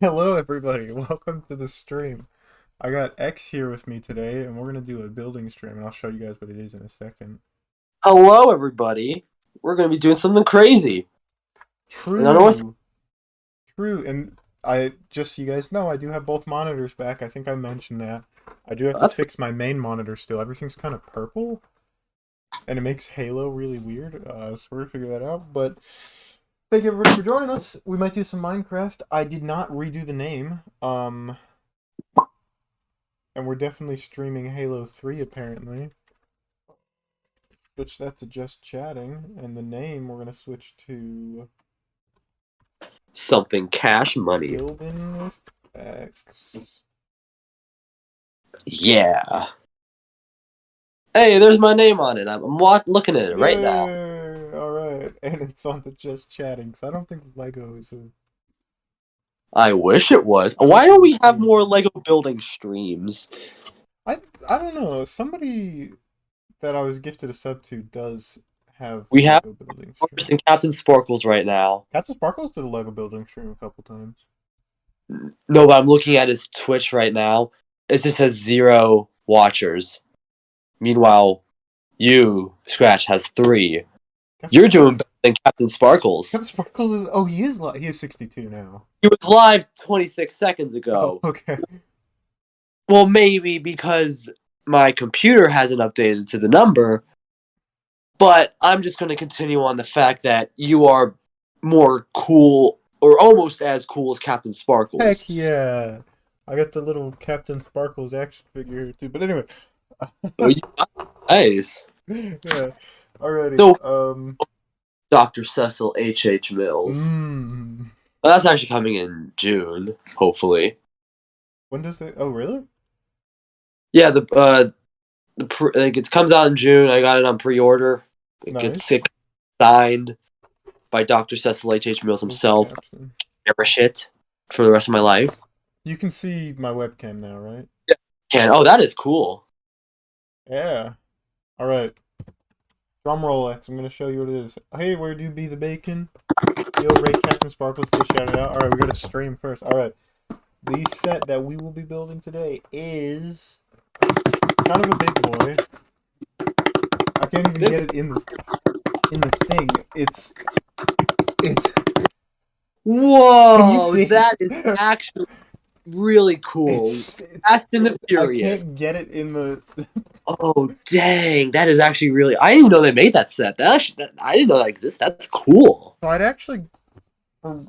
Hello, everybody. Welcome to the stream. I got X here with me today, and we're gonna do a building stream, and I'll show you guys what it is in a second. Hello, everybody. We're going to be doing something crazy. And I know what. True, true. And I just so you guys know, I do have both monitors back. I think I mentioned that. I do have to That's fix my main monitor still. Everything's kind of purple, and it makes Halo really weird. So we're gonna figure that out. But thank you everybody for joining us. We might do some Minecraft. I did not redo the name. And we're definitely streaming Halo 3 apparently. Switch that to just chatting, and the name we're gonna switch to something cash money. buildin with X. Yeah. Hey, there's my name on it. I'm looking at it right now. Yay! Alright, and it's on the just chatting, because I don't think Lego is a... I wish it was. I wish Why it don't was we have too. more Lego building streams? I, I don't know, somebody that I was gifted a sub to does have We have Lego building Forrest stream. and Captain Sparkles right now. Captain Sparkles did a Lego building stream a couple times. No, but I'm looking at his Twitch right now. It just says 0 watchers. Meanwhile, you, Scratch, has 3. Captain You're Sparkles... doing better than Captain Sparkles. Captain Sparkles is... Oh, he is 62 now. He was live 26 seconds Oh, ago. okay. Well, maybe because my computer hasn't updated to the number, but I'm just going to continue on the fact that you are more cool or almost as cool as Captain Sparkles. Heck yeah! I got the little Captain Sparkles action figure here too. But anyway, Oh, nice. yeah. Alrighty. So, Dr. Cecil H.H. Mills. Mm, Well, that's actually coming in June, hopefully. when does it? Oh, really? Yeah, it comes out in June. I got it on pre-order. It gets Nice. signed by Dr. Cecil H.H. Mills Where's the himself. caption? Cherish it for the rest of my life. You can see my webcam now, right? Oh, that is cool. Yeah. All right. Drum roll X. I'm gonna show you what it is. Hey, where do be the bacon? Yo, rate Captain Sparkles to shout it out. All right, we gotta stream first. All right. The set that we will be building today is kind of a big boy. I can't even get it in the thing. It's can you Whoa, see? that is actually really cool. It's Fast and the I Furious. can't get it in the Oh, dang. That is actually really. I didn't even know they made that set. I didn't know that exists. That's cool. so I'd actually for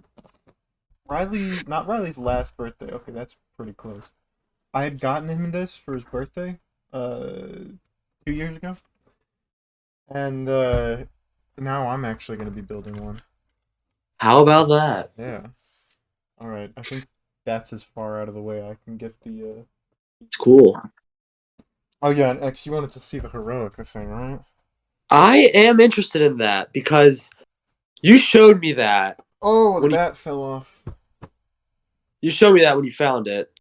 Riley, not Riley's last birthday. Okay, that's pretty close. I had gotten him this for his birthday 2 years ago. And now I'm actually going to be building one. How about that? Yeah. All right. I think that's as far out of the way I can get the It's cool. Oh yeah, and X, you wanted to see the Heroica thing, right? I am interested in that because you showed me that Oh, the when bat fell off. you showed me that when you found it.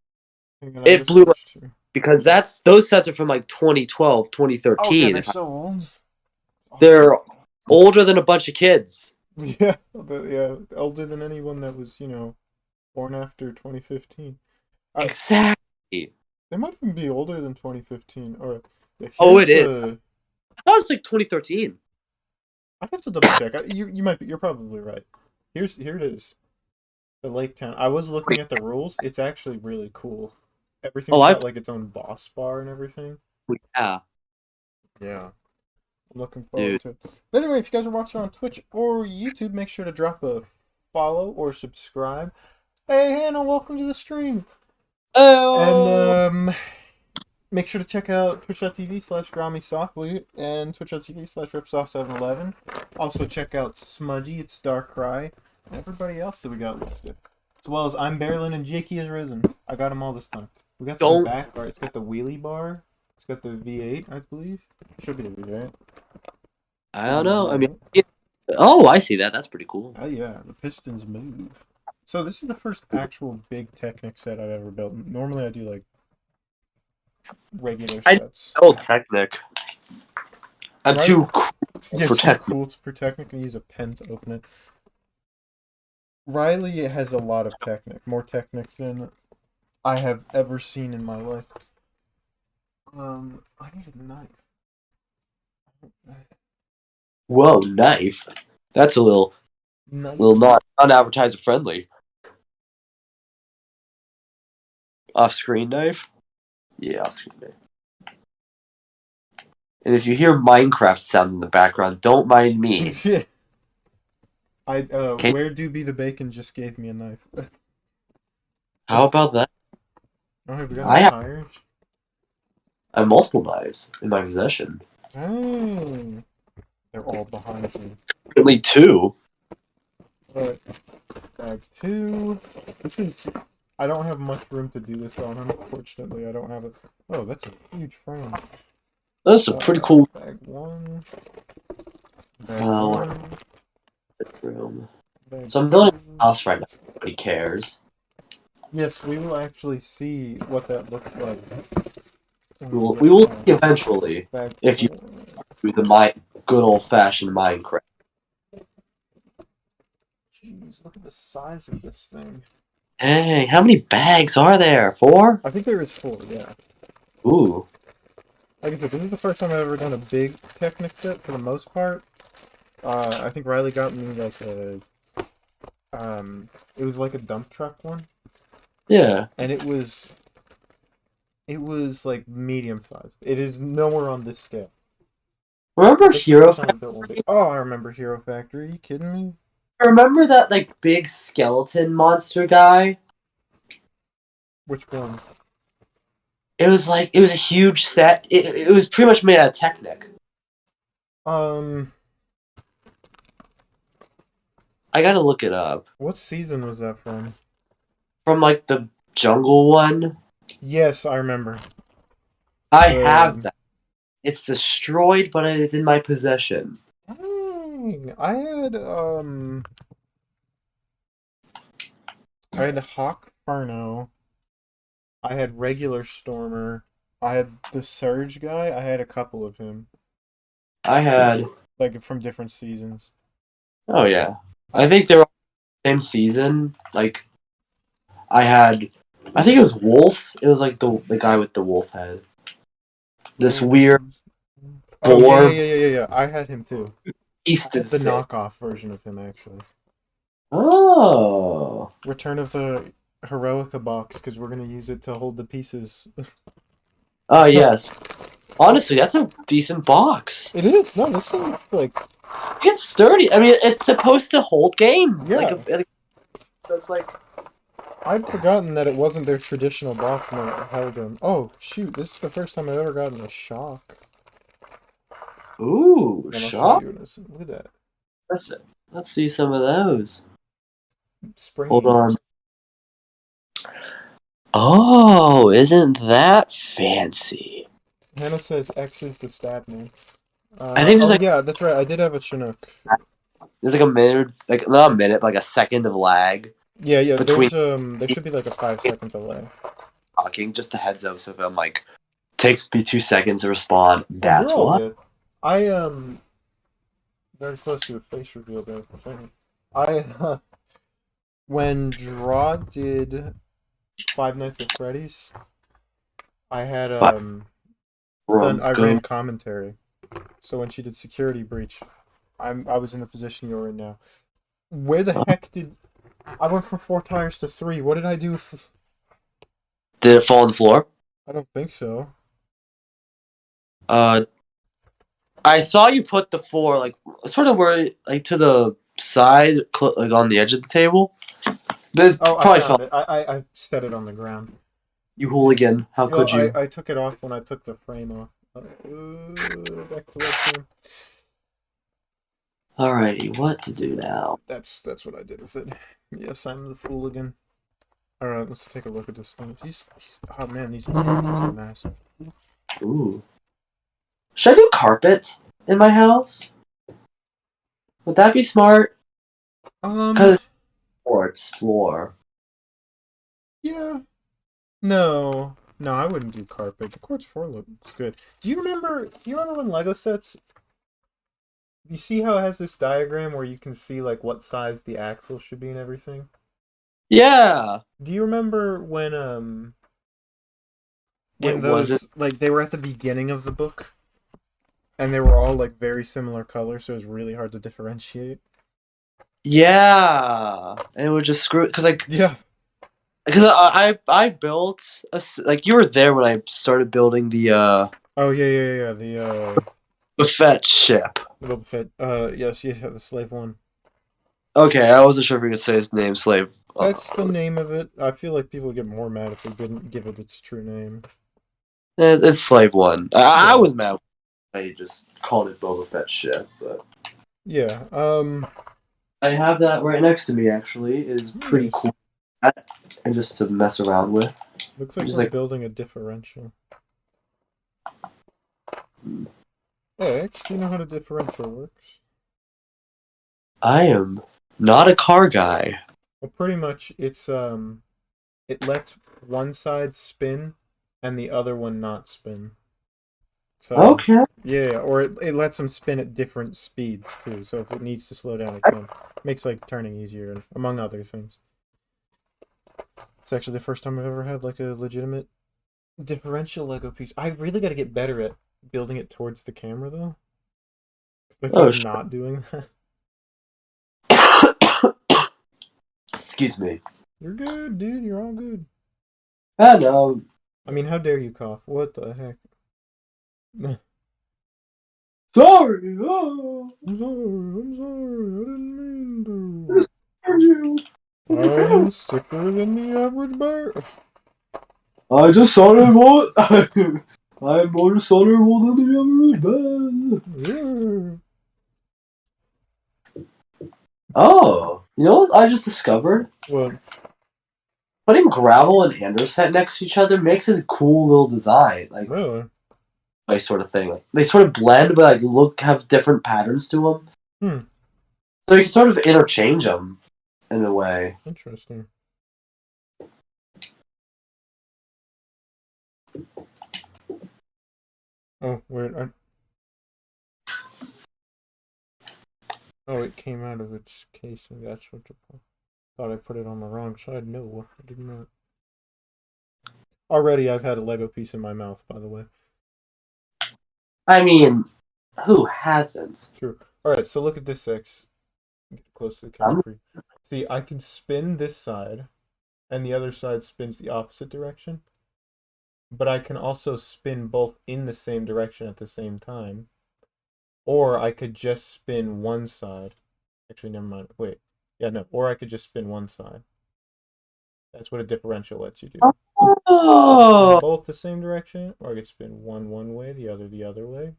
Hang on, I It just blew up switched here. because those sets are from like 2012, Oh yeah, 2013. they're so old. Oh, They're older than a bunch of kids. yeah, yeah, older than anyone that was, born after 2015. Exactly. They might even be older than 2015. Or yeah, Oh, here's it is. the. That was like 2013. I have to double check. You might be. You're probably right. Here it is. The Lake Town. I was looking at the rules. It's actually really cool. Oh, Everything's I've got like its own boss bar and everything. yeah, Yeah. I'm looking forward dude. to it. But anyway, if you guys are watching on Twitch or YouTube, make sure to drop a follow or subscribe. Hey Hannah, welcome to the stream. And Oh, make sure to check out twitch.tv/GromySoftly and twitch.tv/Ripsoft711. Also check out Smudgy, it's Darkrai, and everybody else that we got listed. As well as I'm Berlin and Jakey has risen. I got them all this time. We got some don't. back bar. It's got the wheelie bar. It's got the V8, I believe. Should be the V8. I Should don't be the know. I mean, V8. oh, I see that. That's pretty cool. Oh yeah, the pistons move. So this is the first actual big Technic set I've ever built. Normally I do like regular I sets. know Technic. I'm Right? too cool Yeah, for too Technic. cool for Technic and use a pen to open it. Riley has a lot of Technic, more Technic than I have ever seen in my life. I need a knife. Whoa, knife. That's a Knife. little not unadvertiser friendly. Off-screen knife. Yeah, off-screen knife. And if you hear Minecraft sounds in the background, don't mind me. Shit. Okay, Where do be the bacon just gave me a knife. how about that? Oh, have we got any I have, tires? I have multiple knives in my possession. Oh, they're all behind me. Only two. But bag two. This is. I don't have much room to do this on. Unfortunately, I don't have a. Oh, that's a huge frame. That's a pretty cool Bag one. Bag one. room. Bag So I'm building two. a house right now. Nobody cares. Yes, we will actually see what that looks like. We will see eventually Bag if you four. do the good old fashioned Minecraft. Jeez, look at the size of this thing. Hey, how many bags are there? 4? I think there is four, yeah. Ooh. Like I said, this is the first time I've ever done a big Technic set for the most part. I think Riley got me like it was like a dump truck one, Yeah. and it was like medium sized. It is nowhere on this scale. Remember But this is the Hero first time I Factory? built one big. Oh, I remember Hero Factory. Are you kidding me? Remember that like big skeleton monster guy? Which one? It was a huge set. It was pretty much made out of Technic. Um, I gotta look it up. what season was that from? From like the jungle one. Yes, I remember. I have The that. It's destroyed, but it is in my possession. Dang, I had Hawk Farno. I had regular Stormer. I had the Surge guy. I had a couple of him, I had. like from different seasons. Oh yeah. I think they're all the same season. Like I had. I think it was Wolf. It was like the guy with the wolf head. This weird Oh yeah, yeah, boar yeah, yeah, yeah, yeah. I had him too. I beasted had the thing. knockoff version of him actually. Oh. Return of the Heroica box because we're gonna use it to hold the pieces. Oh yes. Honestly, that's a decent box. It is. No, this thing's like It's sturdy. I mean, it's supposed to hold games. yeah. It's like I'd forgotten that it wasn't their traditional box when I held them. Oh shoot! This is the first time I've ever gotten a shock. ooh, And I'll show shop. you in a second. Look at that. Let's see some of those. Hold Springy. on. Oh, isn't that fancy? Hannah says X is the stab me. I think Oh yeah, that's right. I did have a Chinook. there's like a minute, like not a minute, but like a second of lag Yeah, yeah. between There should be like a 5 second delay. talking. Just a heads up. So if I'm like takes me 2 seconds to respond, Oh, you're that's all why. good. I very close to a face reveal there. I when Draw did Five Nights at Freddy's, I had Fuck, done bro, I go. ran commentary. So when she did Security Breach, I was in the position you're in now. Where the heck did I went from 4 tires to 3? What did I do? Did it fall on the floor? I don't think so. Uh, I saw you put the 4 like sort of where like to the side, like on the edge of the table. This Oh, I probably found fell. it. I set it on the ground. You hooligan! How Well, could you? I took it off when I took the frame off. Back to webcam. Alrighty, what to do now? That's what I did with it. Yes, I'm the fool again. All right, let's take a look at this thing. Oh man, these boxes are massive. Ooh, should I do carpet in my house? Would that be smart? Um, Because it's floor. yeah, no, no, I wouldn't do carpet. The quartz floor looks good. Do you remember? Do you remember when Lego sets You see how it has this diagram where you can see like what size the axle should be and everything? Yeah. Do you remember when It wasn't. those like they were at the beginning of the book and they were all like very similar colors, so it was really hard to differentiate? Yeah. And it would just screw because like Yeah. because I built like you were there when I started building Oh yeah. the fetch ship. The Boba Fett. Yes, yeah, the slave one. Okay, I wasn't sure if we could say his name, Slave. That's the name of it. I feel like people would get more mad if we didn't give it its true name. It's Slave One. I Yeah. was mad when they just called it Boba Fett ship, but Yeah. I have that right next to me. Actually, is pretty Nice. cool, and just to mess around with. Looks like Just we're like building a differential. Hey, X, do you know how the differential works? I am not a car guy. Well, pretty much it lets one side spin and the other one not spin. So, Okay. yeah, or it lets them spin at different speeds too. So if it needs to slow down, it can. Makes like turning easier, among other things. It's actually the first time I've ever had like a legitimate differential Lego piece. I really got to get better at building it towards the camera though. I Oh, keep not doing that. excuse me. You're good, dude. You're all good. I know. I mean, how dare you cough? What the heck? Sorry. Oh, I'm sorry. I'm sorry. I didn't mean I to. scared you. I'm sicker than the average bear. I just sounded more. I'm more soluble than the average man. Yeah. Oh, you know what I just discovered? What? Putting gravel and andesite next to each other makes it a cool little design, Really? like sort of thing. Like they sort of blend, but like have different patterns to them. Hmm. So you can sort of interchange them in a way. Interesting. Oh, wait. Oh, it came out of its casing. That's what the. Thought I put it on the wrong side. No, I did not. Already, I've had a Lego piece in my mouth, by the way. I mean, who hasn't? True. Alright, so look at this, X. Get close to the camera for you. See, I can spin this side, and the other side spins the opposite direction. But I can also spin both in the same direction at the same time. Or I could just spin one side. Actually, never mind. Wait. Yeah, no. Or I could just spin one side. That's what a differential lets you do. I could spin Oh, both the same direction, or I could spin one way, the other way.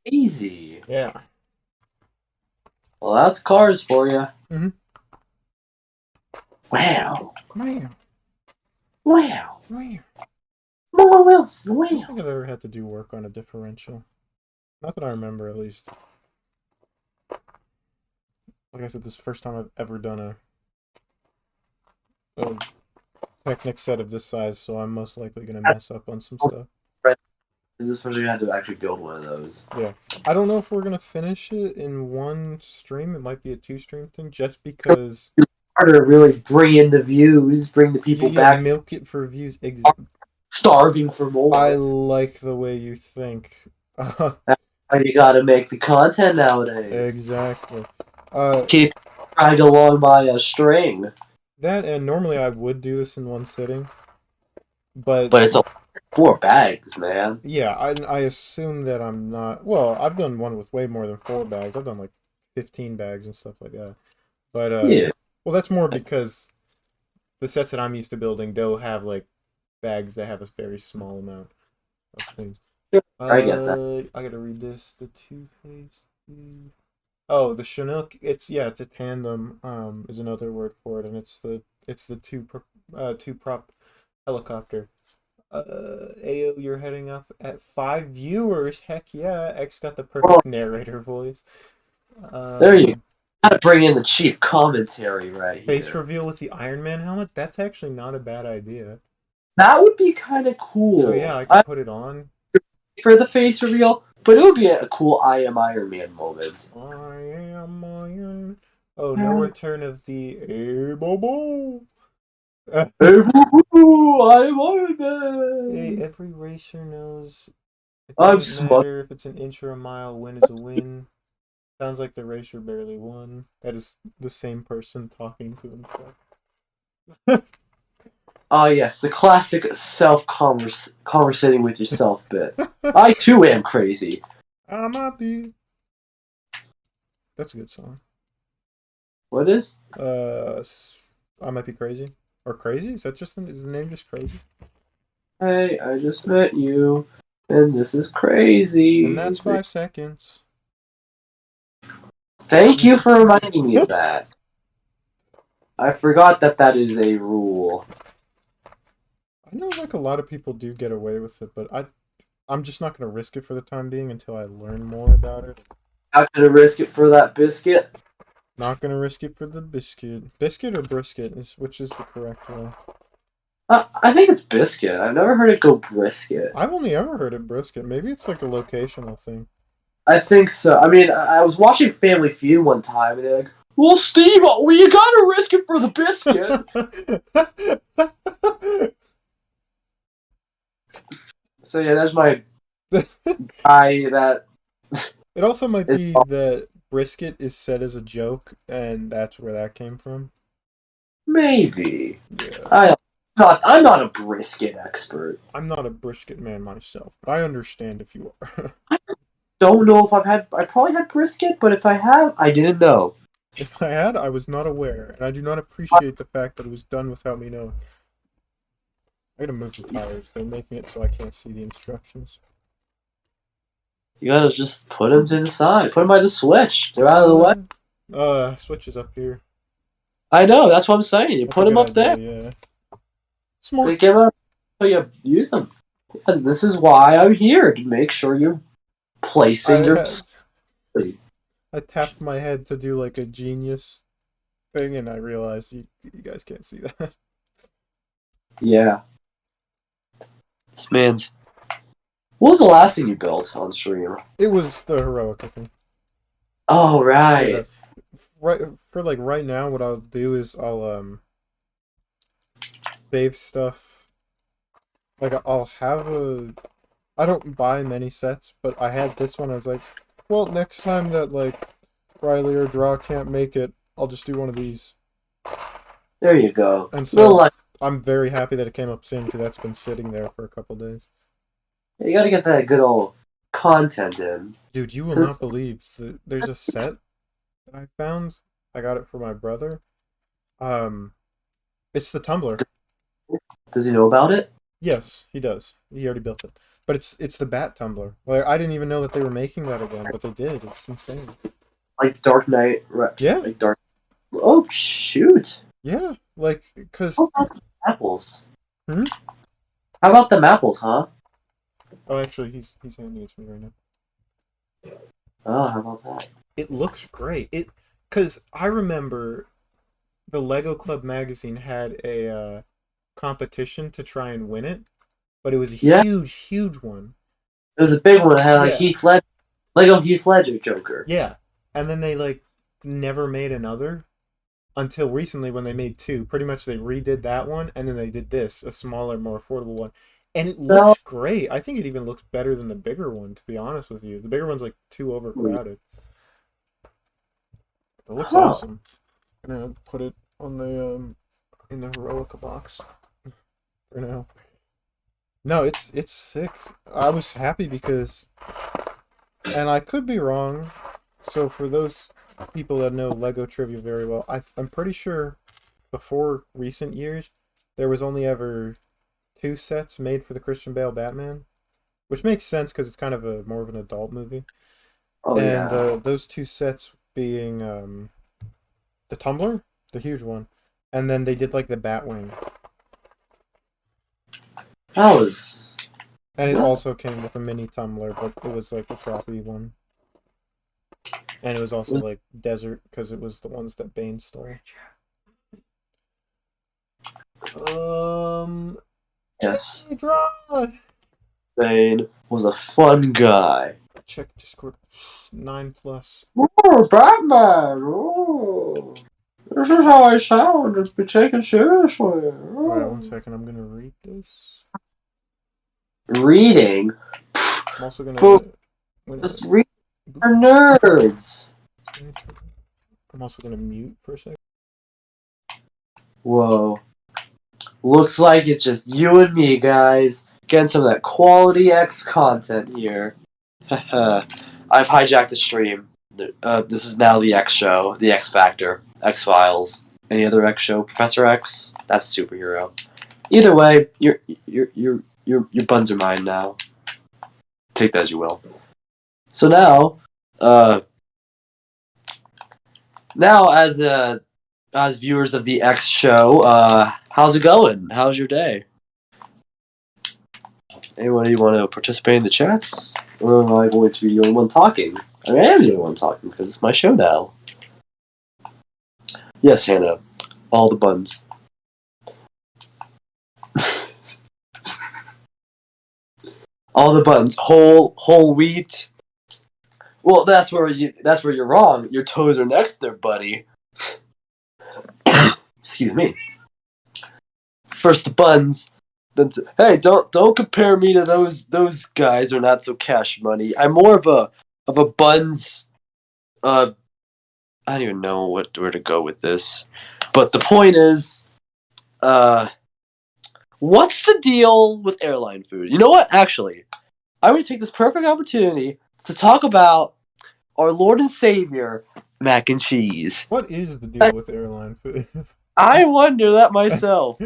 easy. Yeah. Well, that's cars for you. Mm-hmm. Wow. Man. Wow. Man. More Wilson. I don't Wow. think I've ever had to do work on a differential. Not that I remember, at least. Like I said, this is the first time I've ever done a Technic set of this size, so I'm most likely going to mess up on some stuff. This first you had to actually build one of those. Yeah. I don't know if we're going to finish it in one stream. It might be a two-stream thing, just because... Harder to really bring in the views, bring the people Yeah, back milk it for views. starving for I more. like the way you think. That's how you gotta make the content nowadays. Exactly. Keep trying along by a string. That, and normally I would do this in one sitting, but But it's a 4 bags, man. yeah, I assume that I'm not. Well, I've done one with way more than 4 bags. I've done like 15 bags and stuff like that. But Yeah. well, that's more because the sets that I'm used to building, they'll have like bags that have a very small amount of things. I get that. I gotta read this. The two-faced. Oh, the Chinook. It's a tandem. Is another word for it, and it's the two prop helicopter. Ao, you're heading up at 5 viewers. Heck yeah! X got the Well, perfect narrator voice. there you Um, gotta bring in the chief commentary right Face here. reveal with the Iron Man helmet. That's actually not a bad idea. That would be kind of So yeah, cool. I could put it on. For the face reveal, But it would be a cool I am Iron Man moment. I am Iron. Oh, no return of the Bobo. Hey, woo-hoo, I am Iron Hey, Man. every racer knows it I'm doesn't smart. matter if it's an inch or a mile, win is a win. Sounds like the racer barely won. That is the same person talking to himself. Ah, yes, the classic conversating with yourself bit. I too am crazy. I might be. That's a good song. What is? I might be crazy. Or crazy? Is that just is the name just crazy? Hey, I just met you, and this is And crazy. that's 5 seconds. Thank you for reminding me of that. I forgot that that is a rule. I know like a lot of people do get away with it, but I'm just not gonna risk it for the time being until I learn more about it. Not gonna risk it for that biscuit. Not gonna risk it for the biscuit. Biscuit or brisket is which is the correct one. I think it's biscuit. I've never heard it go brisket. I've only ever heard it brisket. Maybe it's like a locational thing. I think so. I mean, I was watching Family Feud one time, and they're like, "Well, Steve, well, you gotta risk it for the biscuit." So yeah, that's my guy. That It also might is be that brisket is said as a joke, and that's where that came from. maybe. Yeah. I'm not a brisket expert. I'm not a brisket man myself, but I understand if you are. I don't know if I've had. I probably had brisket, but if I have, I didn't know. If I had, I was not aware, and I do not appreciate the fact that it was done without me knowing. I gotta move the tires. They're making it so I can't see the instructions. You gotta just put them to the side. Put them by the switch. They're out of the way. Switch is up here. I know. That's what I'm saying. You That's a put them good up idea, there. yeah. They Smart. give them so you use them. And this is why I'm here to make sure you're placing your. I I tapped my head to do like a genius thing, and I realized you guys can't see that. Yeah. This man's. What was the last thing you built on stream? It was the heroic, I think. Oh Yeah. right. Right for like right now, what I'll do is I'll save stuff. Like I'll have a. I don't buy many sets, but I had this one. I was like, well, next time that like Riley or Draw can't make it, I'll just do one of these. There you go. And Little so like I'm very happy that it came up soon because that's been sitting there for a couple days. you got to get that good old content in. Dude, you will not believe there's a set that I found. I got it for my brother. Um, it's the tumbler. Does he know about it? Yes, he does. He already built it. But it's the bat tumbler. Like I didn't even know that they were making that again, but they did. It's insane. Like Dark Knight, Yeah, like Dark. Oh shoot! yeah. Like, cause How about the apples? hmm? How about them apples, huh? Oh, actually, he's handing it to me right now. Oh, how about that? It looks great. Cause I remember the Lego Club magazine had a competition to try and win it, but it was a Yeah, huge, huge one. it was a big one. It had like Yeah, Heath Ledger, Lego Heath Ledger Joker. yeah. And then they like never made another until recently when they made two. Pretty much they redid that one and then they did this, a smaller, more affordable one. And it So looks great. I think it even looks better than the bigger one, to be honest with you. The bigger one's like too overcrowded. It looks huh. awesome. I'm gonna put it on the in the Heroica box for now. No, it's sick. I was happy because, and I could be wrong. So for those people that know Lego trivia very well, I'm pretty sure before recent years there was only ever two sets made for the Christian Bale Batman, which makes sense because it's kind of a more of an adult movie. Oh And yeah. those two sets being the Tumbler, the huge one, and then they did like the Batwing, That was. and it That, also came with a mini Tumbler, but it was like a choppy one. And it was also was like desert because it was the ones that Bane stole. yes. Hey, draw. Bane was a fun guy. check Discord. 9+. Oh, Batman! Oh, this is how I sound. It's be taken seriously. Alright, one Oh. second. I'm gonna read this. Reading. I'm also But gonna just read for nerds. I'm also gonna mute for a second. Whoa. Looks like it's just you and me, guys. Getting some of that quality X content here. I've hijacked the stream. This is now the X show, the X Factor, X Files. Any other X show? Professor X? That's a superhero. Either way, your buns are mine now. Take that as you will. So now as viewers of the X show, how's it going? How's your day? Anybody want to participate in the chats? Or am I going to be the only one talking? I mean, I am the only one talking because it's my show now. Yes, Hannah. All the buns. All the buns. Whole wheat. Well, that's where you're wrong. Your toes are next there, buddy. Excuse me. First the buns. Then hey, don't compare me to those guys. Are not so cash money. I'm more of a buns. I don't even know where to go with this. But the point is, what's the deal with airline food? You know what? Actually, I'm going to take this perfect opportunity to talk about our Lord and Savior, mac and cheese. What is the deal with airline food? I wonder that myself.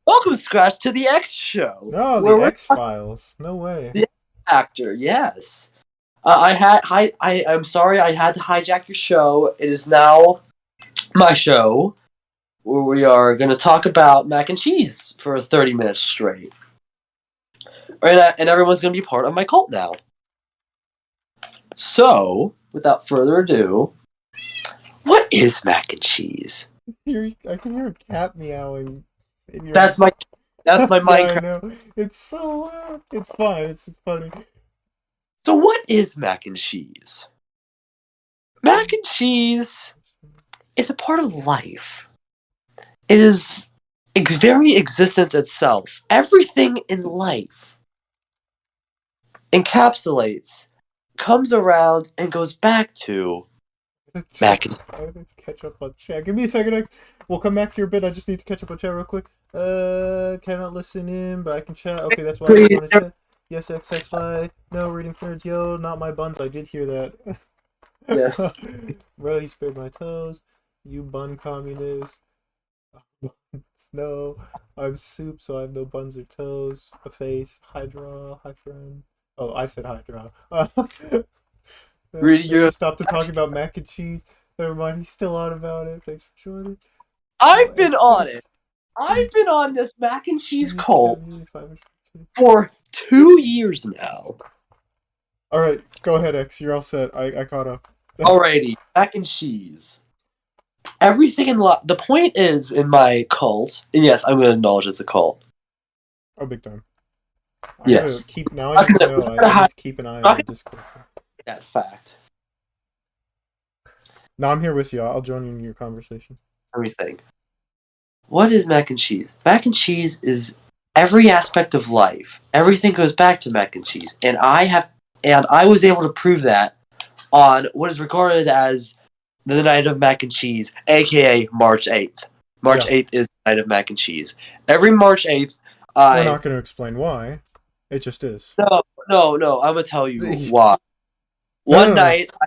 Welcome, Scratch, to the X Show. No, where the we're X-Files. No way. The actor, yes. I'm sorry I had to hijack your show. It is now my show, where we are going to talk about mac and cheese for 30 minutes straight. And everyone's going to be part of my cult now. So, without further ado, what is mac and cheese? I can hear a cat meowing. That's my yeah, Minecraft. I know. It's so loud. It's fine. It's just funny. So, what is mac and cheese? Mac and cheese is a part of life. It is very existence itself. Everything in life encapsulates, comes around, and goes back to mac and cheese. I have to catch up on chat. Give me a second, X. We'll come back to your bit. I just need to catch up on chat real quick. Cannot listen in, but I can chat. Okay, that's why I don't want to chat. Yes, XXY. No, reading for nerds. Yo, not my buns. I did hear that. Yes. Bro, he spared my toes. You bun communist. No, I'm soup, so I have no buns or toes. A face. Hydra. Hi, friend. Oh, I said Hydra. Really, Stop to talk about mac and cheese. Never mind, he's still on about it. Thanks for joining. I've been on it. I've been on this mac and cheese cult for 2 years now. Alright, go ahead, X. You're all set. I caught up. Alrighty, mac and cheese. Everything in the point is in my cult, and yes, I'm going to acknowledge it's a cult. Oh, big time. Yes. Now I need to know. I need to keep an eye on the Discord. That fact. No, I'm here with you. I'll join you in your conversation. Everything. What is mac and cheese? Mac and cheese is every aspect of life. Everything goes back to mac and cheese, and I was able to prove that on what is regarded as the night of mac and cheese, aka March 8th. March 8th is the night of mac and cheese. Every March 8th, we're not going to explain why. It just is. No. I'm going to tell you why. One night, I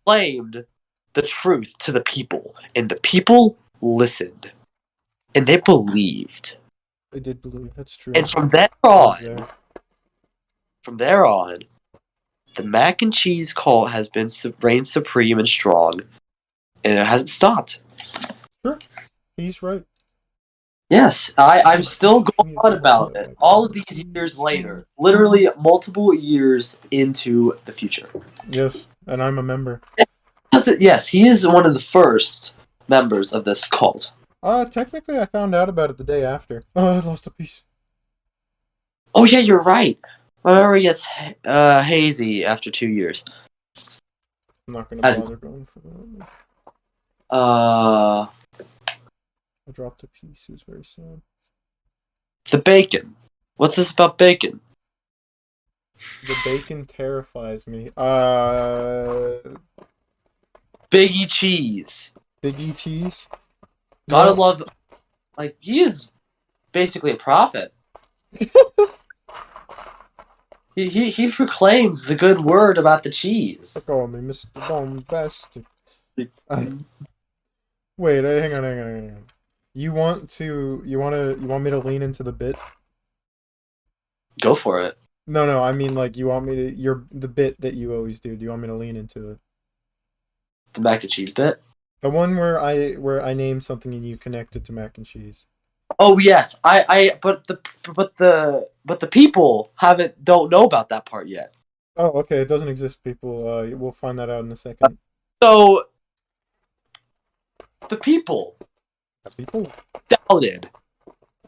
claimed the truth to the people, and the people listened. And they believed. They did believe. That's true. And from there on, the mac and cheese cult has been reigned supreme and strong, and it hasn't stopped. Sure, he's right. Yes, I'm still going on about it. All of these years later, literally multiple years into the future. Yes, and I'm a member. Yes, he is one of the first members of this cult. Technically, I found out about it the day after. Oh, I lost a piece. Oh yeah, you're right. My memory gets hazy after 2 years. I'm not gonna As bother going for that. uh, I dropped a piece. It was very sad. the bacon. What's this about bacon? The bacon terrifies me. Biggie cheese. Biggie cheese. You Gotta know, love. Like he is basically a prophet. He proclaims the good word about the cheese. call me Mr. Bombastic. Wait, hang on. You want me to lean into the bit? Go for it. No, I mean like you want me to the bit that you always do. Do you want me to lean into it? The mac and cheese bit. The one where I name something and you connect it to mac and cheese. Oh yes, but the people don't know about that part yet. Oh, okay. It doesn't exist, people. We'll find that out in a second. So the people People. doubted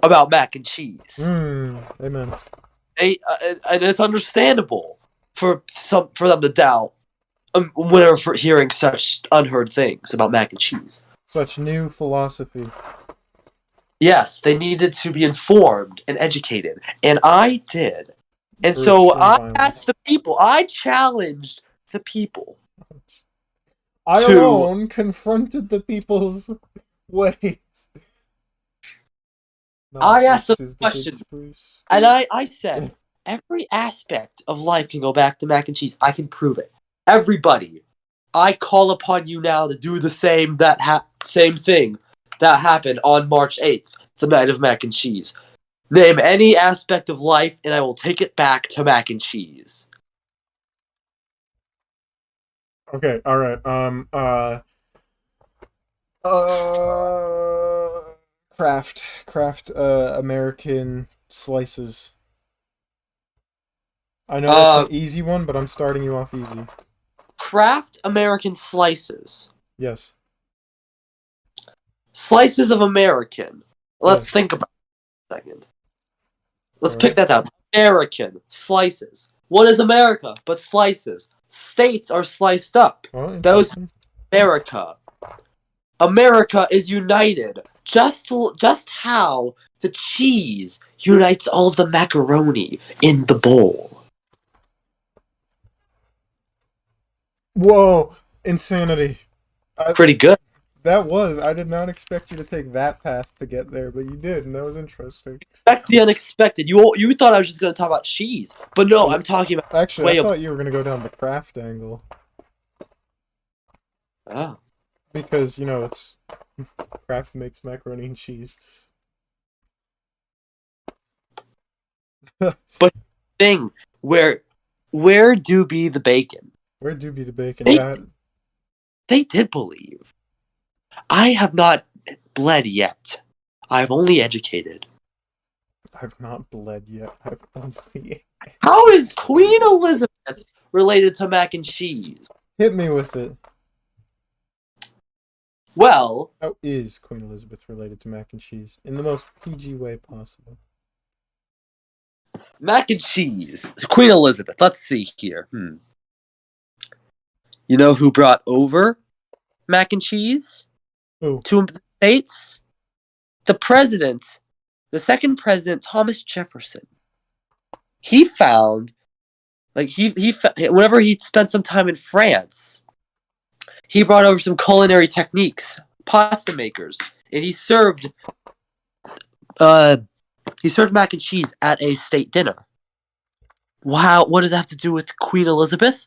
about mac and cheese. Amen. And it's understandable for them to doubt whenever hearing such unheard things about mac and cheese. Such new philosophy. Yes, they needed to be informed and educated, and I did. And Through so extreme I violence. asked the people. I challenged the people I to. alone confronted the people's ways. I asked the This is the big question, spruce. and I said every aspect of life can go back to mac and cheese. I can prove it. Everybody, I call upon you now to do the same same thing that happened on March 8th, the night of mac and cheese. Name any aspect of life, and I will take it back to mac and cheese. Okay, all right. Craft American slices. I know that's Uh, an easy one, but I'm starting you off easy. Kraft American slices. Yes. Slices of American. Let's Yes. think about it a second. Let's All pick right. that out. American slices. What is America but slices? States are sliced up. Well, Those interesting. America. America is united. Just how the cheese unites all of the macaroni in the bowl. Whoa! Insanity. Pretty good. That was. I did not expect you to take that path to get there, but you did, and that was interesting. Expect the unexpected. You thought I was just going to talk about cheese, but no, I'm talking about Actually, I way of. thought you were gonna go down the craft angle Oh. because it's craft makes macaroni and cheese. But thing where do be the bacon? Where do be the bacon? They Yeah, they did believe. I have not bled yet. I've only educated. I've not bled yet. I've only How is Queen Elizabeth related to mac and cheese? hit me with it. Well, How is Queen Elizabeth related to mac and cheese in the most PG way possible? mac and cheese. Queen Elizabeth. Let's see here. You know who brought over mac and cheese Who? to the States? The president, the second president, Thomas Jefferson. He found, whenever he spent some time in France, he brought over some culinary techniques, pasta makers, and he served mac and cheese at a state dinner. Wow, what does that have to do with Queen Elizabeth?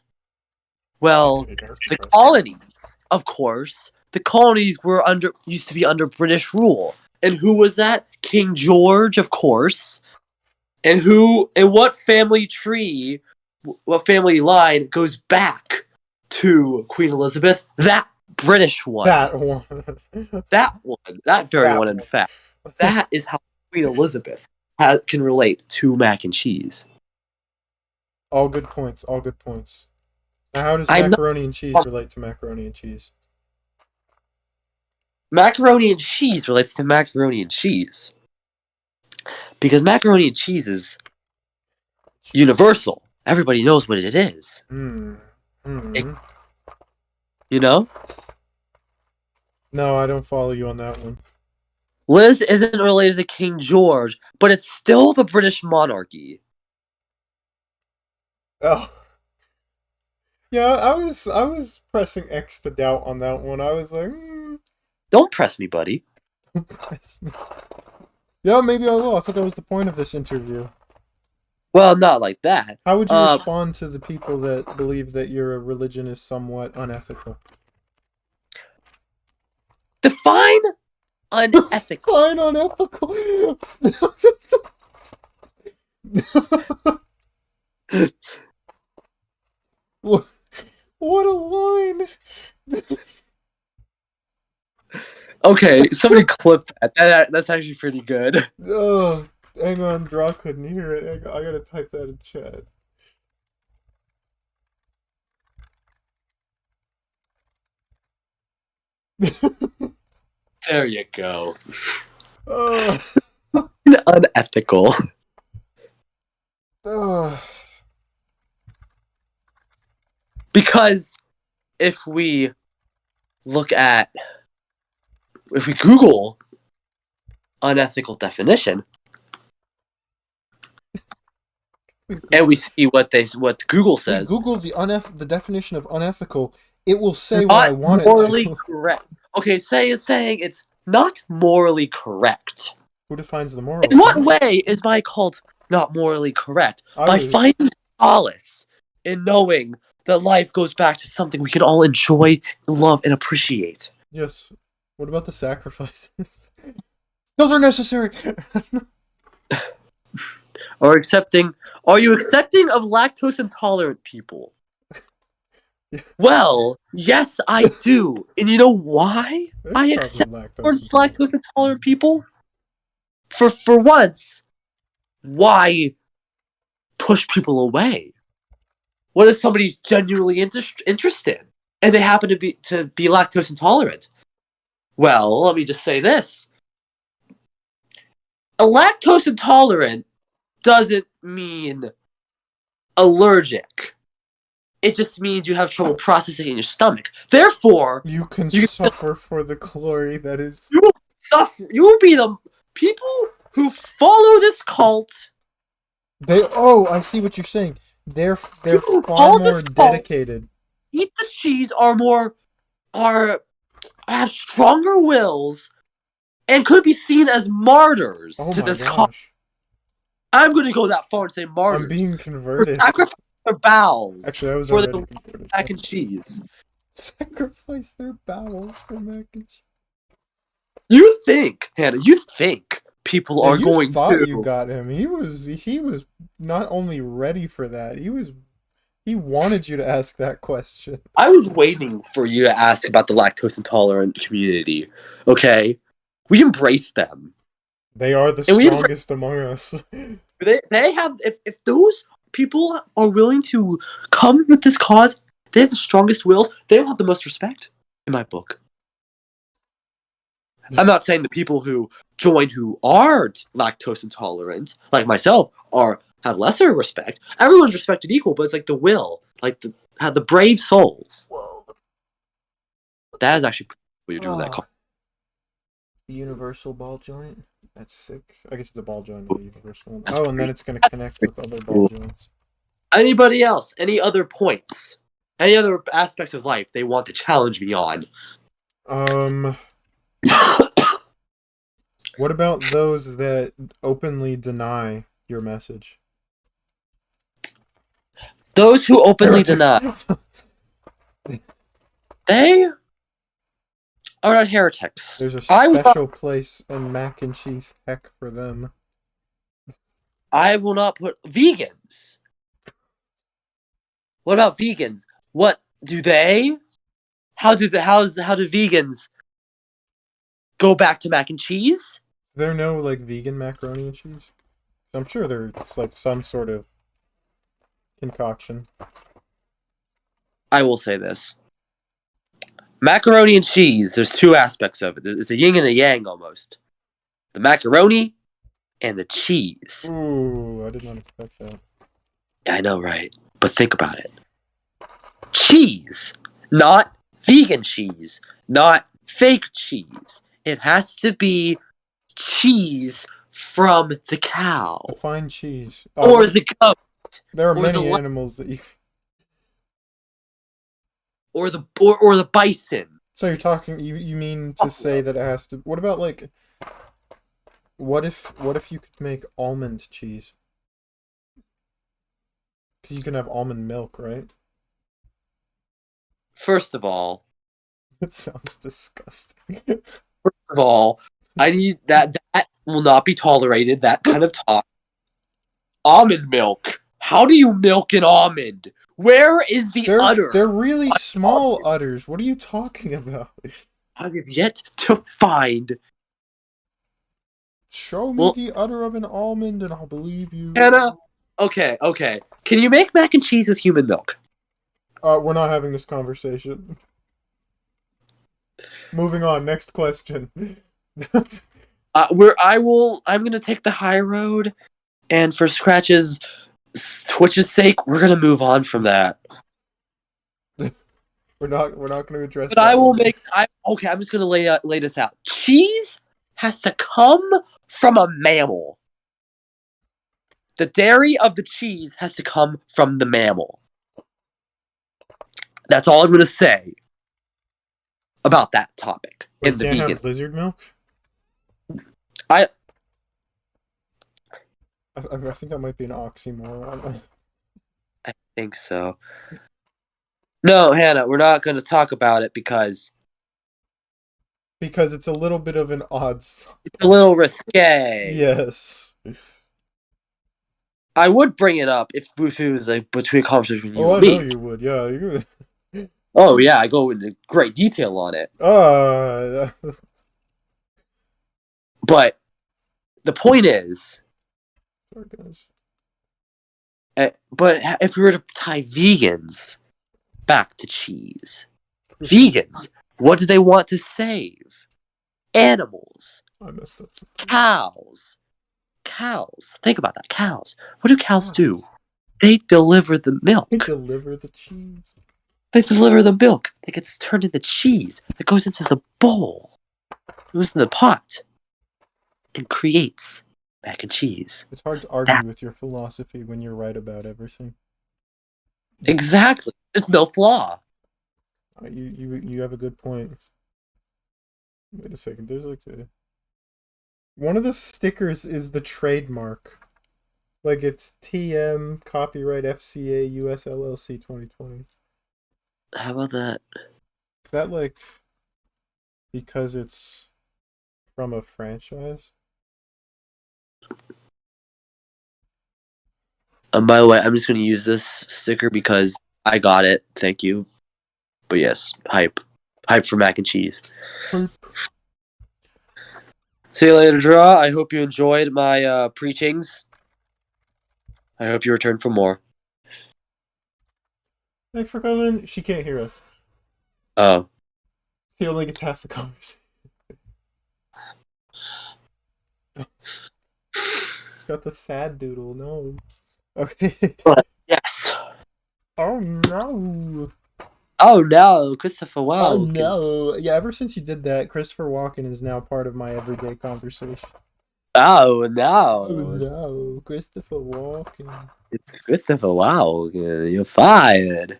Well, the colonies, of course, the colonies used to be under British rule. And who was that? King George, of course. And what family tree, what family line goes back to Queen Elizabeth? That British one. That one. That one. That very That one, in one. fact. That is how Queen Elizabeth can relate to mac and cheese. All good points. All good points. Now, how does I'm not macaroni and cheese relate to macaroni and cheese? Macaroni and cheese relates to macaroni and cheese. Because macaroni and cheese is universal. Everybody knows what it is. Hmm. It, you know? No, I don't follow you on that one. Liz isn't related to King George, but it's still the British monarchy. Oh. Yeah, I was pressing X to doubt on that one. I was like, Don't press me, buddy. don't press me. Yeah, maybe I will. I thought that was the point of this interview. Well, not like that. How would you respond to the people that believe that your religion is somewhat unethical? Define unethical. Fine, unethical. What a line! Okay, somebody clip that. That's actually pretty good. Oh, hang on, Draw couldn't hear it. I gotta type that in chat. There you go. Oh. Unethical. Oh. Because if we Google unethical definition, and we see what Google says. We Google the definition of unethical. It will say Not what I want it morally to. correct. Okay, saying it's not morally correct. Who defines the moral? In what way is my cult not morally correct? By finding solace in knowing that life goes back to something we can all enjoy, love, and appreciate. Yes. What about the sacrifices? Those are necessary. Are you accepting of lactose intolerant people? Well, yes, I do. And you know why I accept lactose intolerant people? For once, why push people away? What if somebody's genuinely interested and they happen to be lactose intolerant? Well, let me just say this. A lactose intolerant doesn't mean allergic. It just means you have trouble processing in your stomach. Therefore, you can suffer for the glory that is. You will suffer. You will be the people who follow this cult. I see what you're saying. They're far more dedicated. Eat the cheese have stronger wills and could be seen as martyrs to this cult. I'm going to go that far and say martyrs. I'm being converted. Sacrifice their bowels. Actually, I was for already the converted. mac and cheese. Sacrifice their bowels for mac and cheese. You think, Hannah? You think people are going to? You got him. He was not only ready for that. He wanted you to ask that question. I was waiting for you to ask about the lactose intolerant community. Okay, we embrace them. They are the strongest among us. They have if those people are willing to come with this cause, they have the strongest wills. They will have the most respect in my book. I'm not saying the people who join who aren't lactose intolerant, like myself, have lesser respect. Everyone's respected equal, but it's like the will, like the brave souls. Whoa. That is actually what you're doing with that call. The universal ball joint? That's sick. I guess the ball joint is the universal one. Oh, and then it's going to connect with other ball joints. Anybody else? Any other points? Any other aspects of life they want to challenge me on? What about those that openly deny your message? Those who openly deny. They are not heretics. There's a special place in mac and cheese heck for them. I will not put vegans. What about vegans? What do they? How do vegans go back to mac and cheese? Is there no like vegan macaroni and cheese? I'm sure there's like some sort of concoction. I will say this. Macaroni and cheese, there's two aspects of it. It's a yin and a yang almost. The macaroni and the cheese. Ooh, I did not expect that. I know, right? But think about it. Cheese, not vegan cheese, not fake cheese. It has to be cheese from the cow Define cheese. or the goat There are or the many animals that you. or the bison. So you're talking. You mean to say that it has to? What about like? What if you could make almond cheese? Because you can have almond milk, right? First of all, That sounds disgusting. I need that will not be tolerated. That kind of talk. Almond milk. How do you milk an almond? Where is the udder? They're really small udders. What are you talking about? I have yet to find. Show me Well, the udder of an almond and I'll believe you. Hannah. Okay. Can you make mac and cheese with human milk? We're not having this conversation. Moving on. Next question. I'm gonna take the high road, and for Twitch's sake, we're gonna move on from that. We're not going to address But that. I'm just gonna lay this out. Cheese has to come from a mammal. The dairy of the cheese has to come from the mammal. That's all I'm gonna say about that topic in the can't vegan. have lizard milk? I think that might be an oxymoron. I think so. No, Hannah, we're not going to talk about it because Because it's a little bit of an odds. it's a little risque. Yes. I would bring it up if it was like between a conversation with you Oh, and I know me. you would. Yeah, you would. Oh yeah, I go into great detail on it. But the point is, but if we were to tie vegans back to cheese, vegans, what do they want to save? Animals. I messed up. Cows. Think about that. Cows. What do cows do? They deliver the milk. They deliver the cheese. They deliver the milk that gets turned into cheese that goes into the bowl, goes in the pot, and creates mac and cheese. It's hard to argue with your philosophy when you're right about everything. Exactly. There's no flaw. You have a good point. Wait a second. There's like one of the stickers is the trademark. Like it's TM copyright FCA US LLC 2020. How about that? Is that like because it's from a franchise? By the way, I'm just going to use this sticker because I got it. Thank you. But yes, hype for mac and cheese. See you later, Draw. I hope you enjoyed my preachings. I hope you return for more. Thanks for coming. She can't hear us. Oh. She only gets half the conversation. It's got the sad doodle. No. Okay. Yes. Oh no. Oh no, Christopher Walken. Oh no. Yeah, ever since you did that, Christopher Walken is now part of my everyday conversation. Oh no. Oh no, Christopher Walken. It's Christopher Walken. You're fired.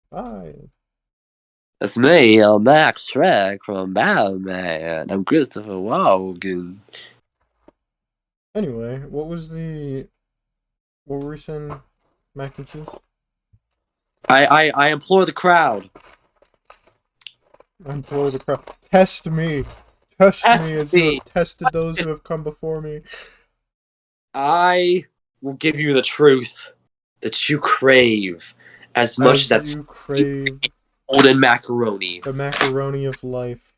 Fired. That's me, Max Shrek from Batman. I'm Christopher Walken. Anyway, what were we saying? Mac and cheese? I implore the crowd. I implore the crowd. Test me. Test me as you have tested those who have come before me. I will give you the truth that you crave as much as you crave golden macaroni. The macaroni of life.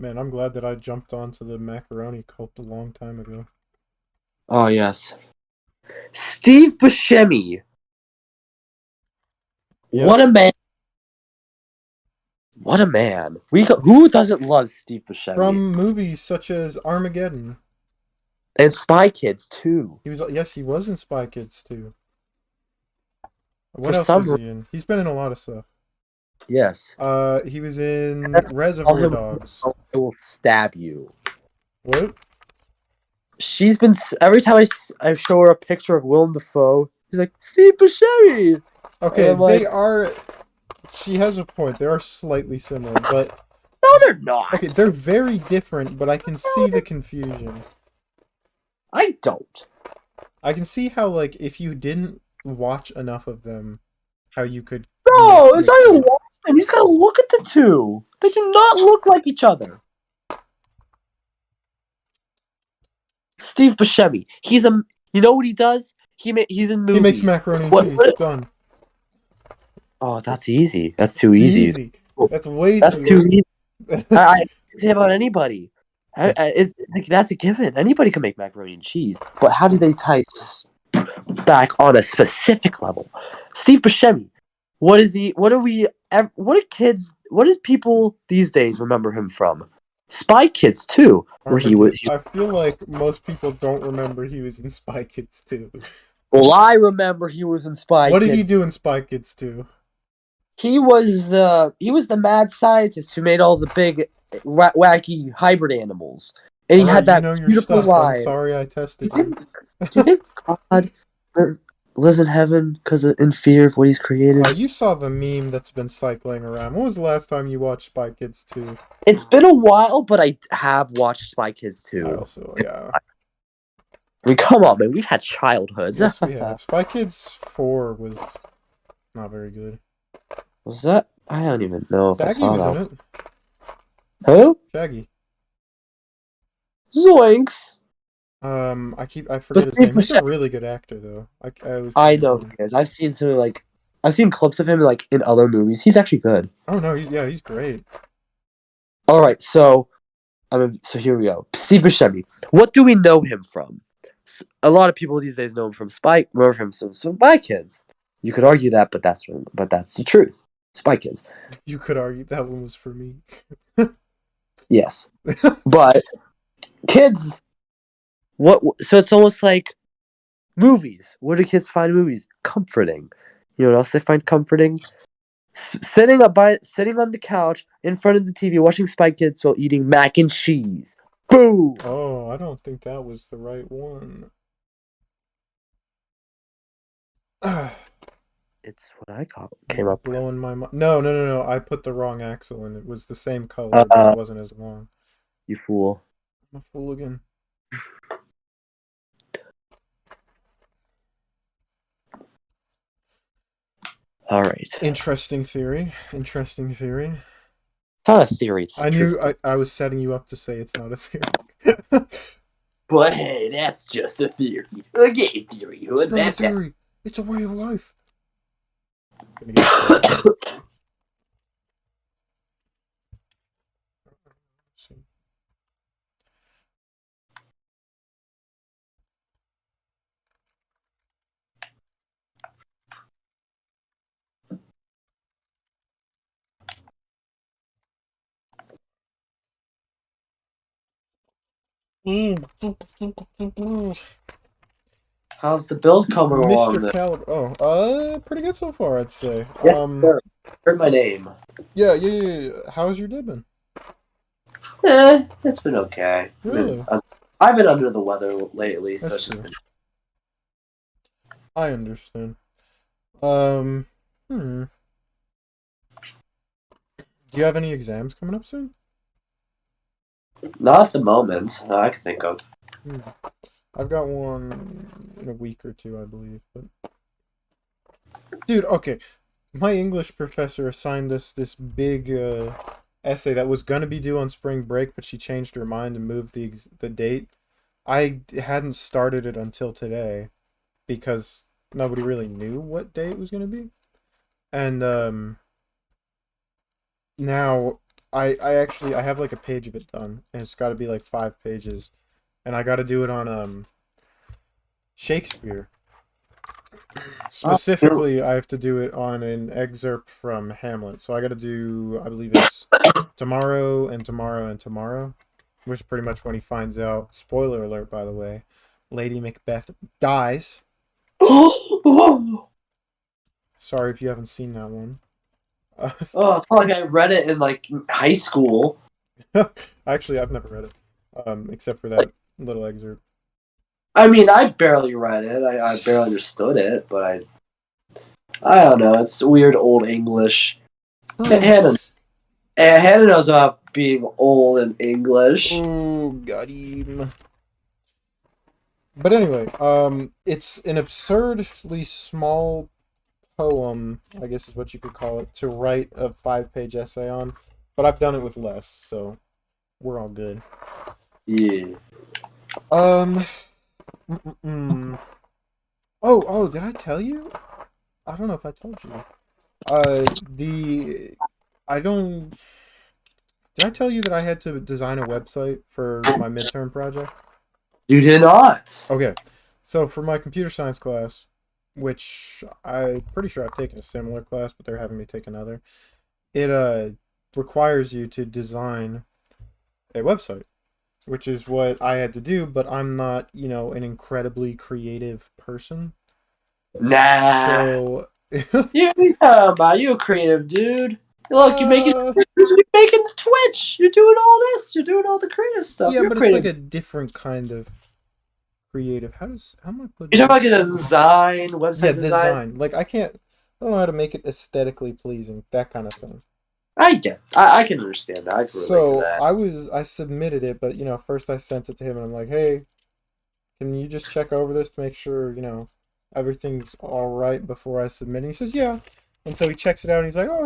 Man, I'm glad that I jumped onto the macaroni cult a long time ago. Oh, yes. Steve Buscemi. Yep. What a man. What a man! Who doesn't love Steve Buscemi From movies such as Armageddon. and Spy Kids too? He was in Spy Kids too. For What else some was reason, he in? He's been in a lot of stuff. yes. He was in Call Reservoir him. Dogs. I will stab you. What? She's been every time I show her a picture of Willem Dafoe, she's like Steve Buscemi, and Okay, I'm like, they are. She has a point. They are slightly similar, but no, they're not. okay, they're very different. But I can No, see the confusion. I don't. I can see how, like, if you didn't watch enough of them, how you could No, it's mix not even them. watch them. You just gotta look at the two. They do not look like each other. Steve Buscemi. He's a. You know what he does? He's in He makes movies. macaroni and What? cheese. what Done. oh, that's easy. That's too It's easy. easy. That's way That's too too easy. easy. I can say about anybody. It's like, that's a given. Anybody can make macaroni and cheese, but how do they tie back on a specific level? Steve Buscemi. What is he? What are we? What are kids? What does people these days remember him from? Spy Kids too, where he was. Armageddon. I feel like most people don't remember he was in Spy Kids 2. Well, I remember he was in Spy What did he Kids. do in Spy Kids 2? He was the mad scientist who made all the big wacky hybrid animals, and he Alright, had you that know your beautiful stuff. I'm line. sorry I tested you. Do you think God lives in heaven because in fear of what He's created? You saw the meme that's been cycling around. When was the last time you watched Spy Kids 2? It's been a while, but I have watched Spy Kids I too. also, yeah. I mean, come on, man. We've had childhoods. Yes, we have. Spy Kids 4 was not very good. Was that? I don't even know if I Shaggy saw was that. in it. Who? Shaggy. Zoinks. I forget his name. He's a really good actor, though. I always I forget know his name. he is. I've seen clips of him in other movies. He's actually good. Oh no, he's great. All right, so here we go. Steve Buscemi. What do we know him from? A lot of people these days know him from remember him from Spy Kids. You could argue that, but that's the truth. Spy Kids. You could argue that one was for me. Yes, but kids. What? So it's almost like movies. What do kids find movies comforting? You know what else they find comforting? Sitting on the couch in front of the TV watching Spy Kids while eating mac and cheese. Boom. Oh, I don't think that was the right one. It's what I came up with. Blowing my mind. No. I put the wrong axle in. It was the same color, but it wasn't as long. You fool. I'm a fool again. All right. Interesting theory. It's not a theory. It's I truth. knew I was setting you up to say it's not a theory. But hey, that's just a theory. A game theory. It's not a theory. It's a way of life. How's the build coming along? Mr. Caliber. Oh, pretty good so far, I'd say. Yes, sir. Heard my name. Yeah. How's your day been? It's been okay. Really? I've been under the weather lately, so That's it's just true. been. I understand. Do you have any exams coming up soon? Not at the moment. I can think of. I've got one in a week or two, I believe. But dude, okay, my English professor assigned us this big essay that was gonna be due on spring break, but she changed her mind and moved the date. I hadn't started it until today because nobody really knew what day it was gonna be, and now I have like a page of it done, and it's got to be like 5 pages, and I got to do it on Shakespeare. Specifically, I have to do it on an excerpt from Hamlet. So I got to do, I believe it's tomorrow and tomorrow and tomorrow, which is pretty much when he finds out. Spoiler alert, by the way. Lady Macbeth dies. Oh, Sorry if you haven't seen that one. it's not like I read it in like high school. Actually, I've never read it, except for that little excerpt. I mean, I barely read it. I barely understood it, but I don't know. It's weird old English. Hannah knows about being old in English. Oh, got him. But anyway, it's an absurdly small poem, I guess is what you could call it, to write a 5-page essay on. But I've done it with less, so we're all good. Yeah. Um. Oh, did I tell you? I don't know if I told you. The I don't. Did I tell you that I had to design a website for my midterm project? You did not. Okay, so for my computer science class, which I'm pretty sure I've taken a similar class, but they're having me take another. It requires you to design a website, which is what I had to do, but I'm not, an incredibly creative person. Nah. So, You about you a creative dude. Look, uh, you're making the Twitch. You're doing all this. You're doing all the creative stuff. yeah, You're but it's like creative. a different kind of creative. How am I putting You're talking this? about like a design, Yeah, website design. design. Like I don't know how to make it aesthetically pleasing, that kind of thing. I can understand that. I can relate to So that. I submitted it, but first I sent it to him and I'm like, hey, can you just check over this to make sure, everything's all right before I submit it? He says, yeah. And so he checks it out and he's like, oh,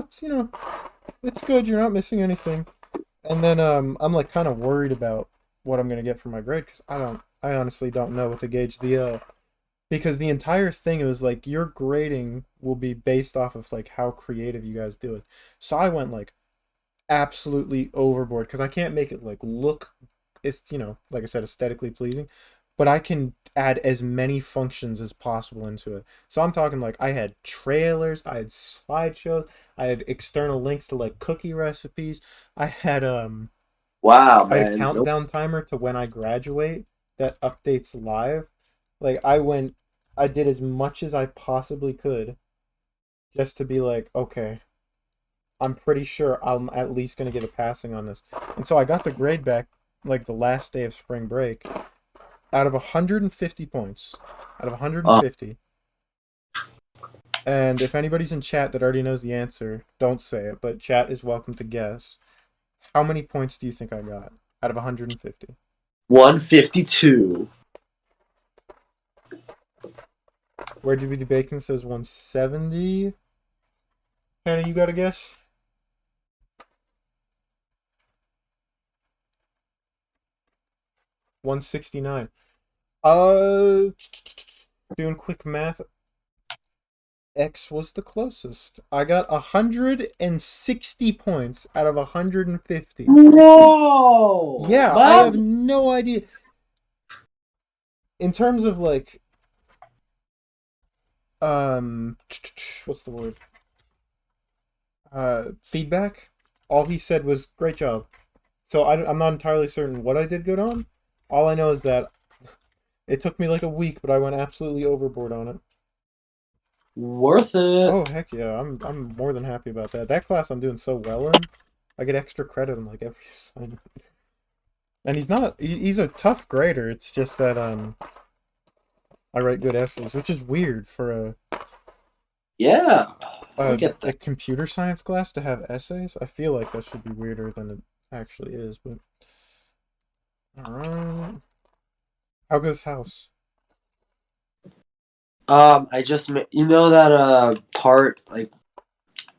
it's good. You're not missing anything. And then I'm like kind of worried about what I'm gonna get for my grade because I honestly don't know what to gauge because the entire thing was like your grading will be based off of like how creative you guys do it. So I went like absolutely overboard because I can't make it like look it's like I said aesthetically pleasing, but I can add as many functions as possible into it. So I'm talking like I had trailers, I had slideshows, I had external links to like cookie recipes. I had Wow, I had a man. Nope. countdown timer to when I graduate that updates live. Like I did as much as I possibly could just to be like, okay, I'm pretty sure I'm at least gonna get a passing on this. And so I got the grade back like the last day of spring break. Out of 150 points, out of Uh, 150. And if anybody's in chat that already knows the answer, don't say it, but chat is welcome to guess. How many points do you think I got out of 150? 152. Where GB Bacon says 170. Hannah, you got a guess? 169. Doing quick math. X was the closest. I got 160 points out of 150. Whoa! Yeah, I have Man. no idea. In terms of like, um, what's the word? Feedback. All he said was great job. So I'm not entirely certain what I did good on. All I know is that it took me like a week, but I went absolutely overboard on it. Worth it. Oh heck yeah, I'm more than happy about that. That class I'm doing so well in. I get extra credit on like every assignment. And he's a tough grader. It's just that I write good essays, which is weird for Yeah. I get a that. computer science class to have essays. I feel like that should be weirder than it actually is, but all right. How goes house? I just you know that part like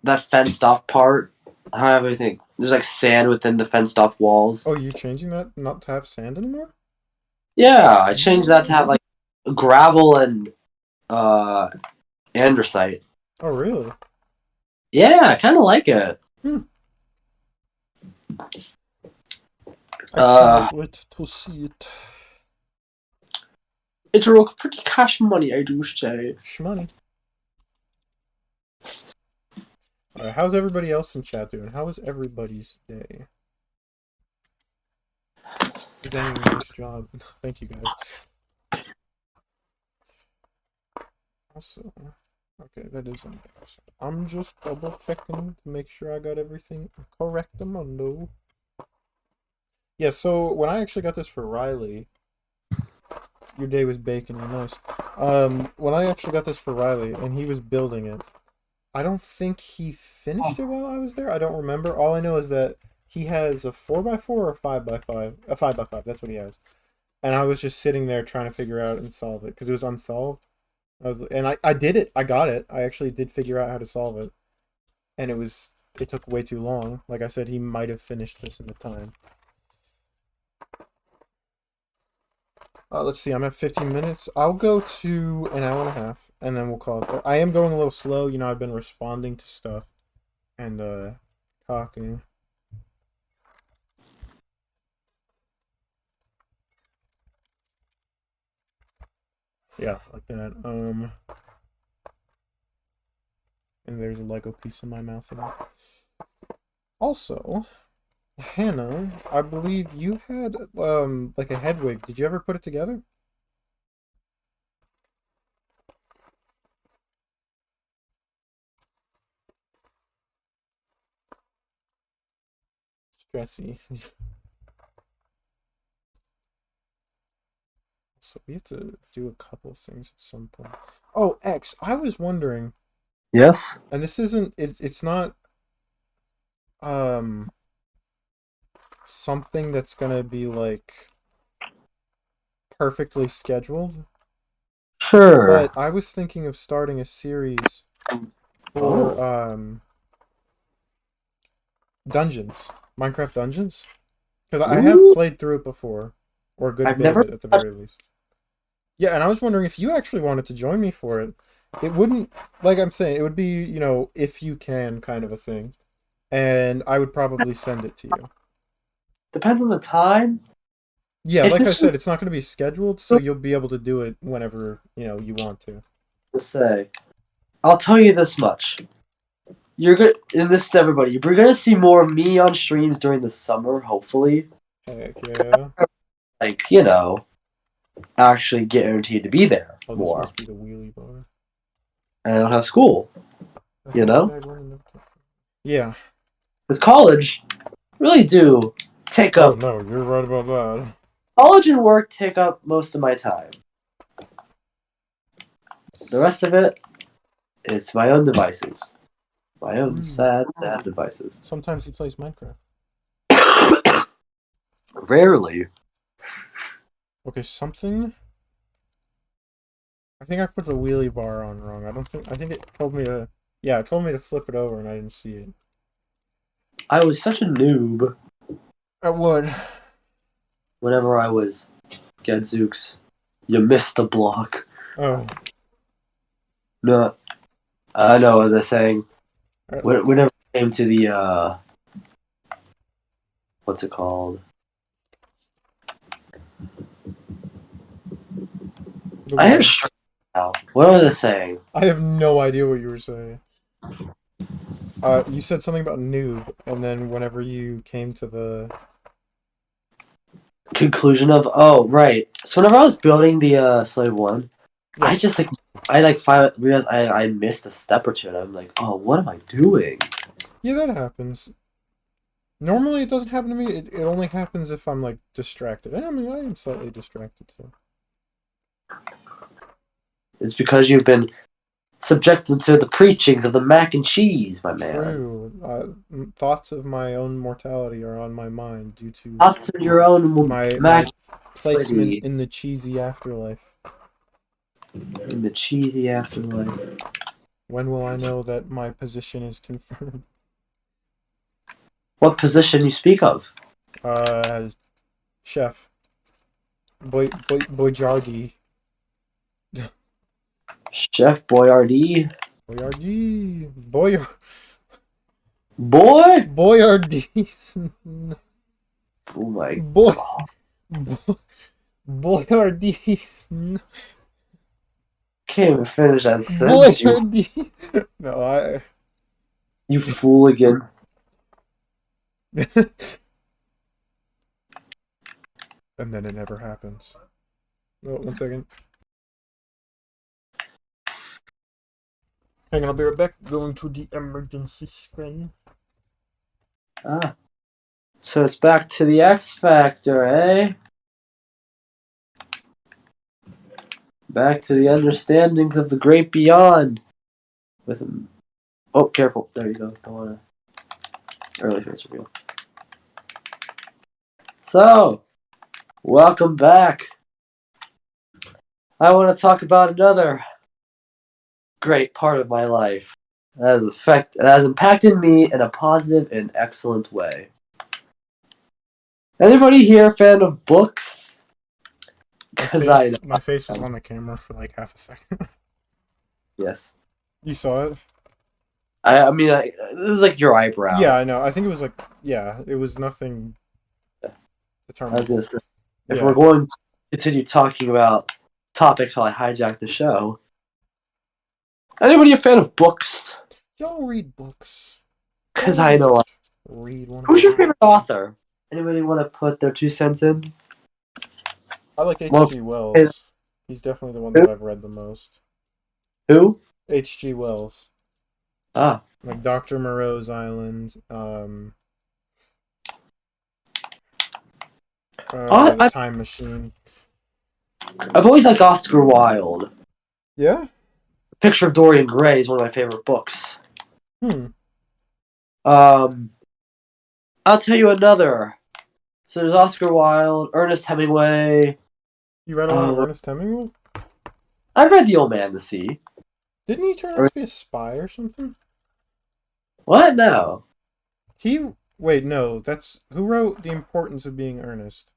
that fenced off part. How everything there's like sand within the fenced off walls. Oh, you changing that not to have sand anymore? Yeah, I changed that to have Mm. like gravel and uh andesite. Oh, really? Yeah, I kind of like it. Hmm. I Uh, cannot wait to see it. It's real pretty cash money, I do say. Shmoney. Alright, how's everybody else in chat doing? How was everybody's day? Presenting a nice job. Thank you guys. Also, okay, that is embarrassing. I'm just double checking to make sure I got everything correct, Amundo. Yeah, so when I actually got this for Riley, your day was bacon, nice. When I actually got this for Riley and he was building it, I don't think he finished it while I was there. I don't remember. All I know is that he has a 4x4 or a 5x5. A 5x5, that's what he has. And I was just sitting there trying to figure out and solve it because it was unsolved. I did it. I got it. I actually did figure out how to solve it. And it took way too long. Like I said, he might have finished this in the time. Let's see, I'm at 15 minutes. I'll go to an hour and a half, and then we'll call it. I am going a little slow. You know, I've been responding to stuff and talking. Yeah, like that. And there's a Lego piece in my mouth again. Also, Hannah, I believe you had like a head wig. Did you ever put it together? Stressy. So we have to do a couple things at some point. Oh, X, I was wondering, Yes? and this isn't it's not um something that's gonna be like perfectly scheduled, Sure. but I was thinking of starting a series for Oh. dungeons, Minecraft Dungeons, because I have Ooh. played through it before, or a good I've bit of never it at the touched. very least. Yeah, and I was wondering if you actually wanted to join me for it. It wouldn't, like I'm saying, it would be, if you can kind of a thing. And I would probably send it to you. Depends on the time. Yeah, If like I this was said, it's not going to be scheduled, so you'll be able to do it whenever, you want to. to say, I'll tell you this much. You're good, and this is everybody. You're gonna see more of me on streams during the summer, hopefully. Heck yeah. Like, actually guaranteed to be there Oh, this more. must be the wheelie bar. And I don't have school, The you know? hashtag running up. Yeah. Because college really do take Oh, up, no, you're right about that. college and work take up most of my time. The rest of it, it's my own devices. My own sad, sad devices. Sometimes he plays Minecraft. Rarely. Okay, something. I think I put the wheelie bar on wrong. I think it told me to. Yeah, it told me to flip it over and I didn't see it. I was such a noob At what? whenever I was Gadzooks. You missed a block. Oh. No, I know, as I was saying, Look. whenever it came to the, what's it called? I had a stream now. What was I saying? I have no idea what you were saying. You said something about noob, and then whenever you came to the Conclusion of, oh, right. So whenever I was building the Slave 1, yeah. realized I missed a step or two, and I'm like, oh, what am I doing? Yeah, that happens. Normally it doesn't happen to me. It only happens if I'm like distracted. I mean, I am slightly distracted too. It's because you've been subjected to the preachings of the mac and cheese, my man. True. Thoughts of my own mortality are on my mind due to Thoughts of your own my placement in the cheesy afterlife. In the cheesy afterlife. When will I know that my position is confirmed? What position you speak of? Chef. Boyardi. Chef Boyardee. Boyardee. Boy? Boyardee. Oh my Boy. god. Boyardee. Can't even finish that sentence, Boyardee. No, I. you fool again. And then it never happens. Oh, 1 second. Hang on, I'll be right back. Going to the emergency screen. Ah. So it's back to the X Factor, eh? Back to the understandings of the great beyond. With oh, careful. There you go. Don't wanna early face reveal. So, welcome back. I want to talk about another great part of my life that has impacted me in a positive and excellent way. Anybody here a fan of books? Because I know. My face was on the camera for like half a second. Yes. You saw it? I mean, it was like your eyebrow. Yeah, I know. I think it was like, yeah, it was nothing I determined. was gonna say, if Yeah. we're going to continue talking about topics while I hijack the show, anybody a fan of books? Y'all read books. Because I know. Read one. Who's your favorite author? Anybody want to put their 2 cents in? I like Well, H.G. Wells. He's definitely the one that I've read the most. Who? H.G. Wells. Ah. Like Dr. Moreau's Island. The Time Machine. I've always liked Oscar Wilde. Yeah? Picture of Dorian Gray is one of my favorite books. I'll tell you another. So there's Oscar Wilde, Ernest Hemingway. You read a lot of Ernest Hemingway? I've read The Old Man and the Sea. Didn't he turn out to be a spy or something? What? No. Wait, no. That's... Who wrote The Importance of Being Earnest?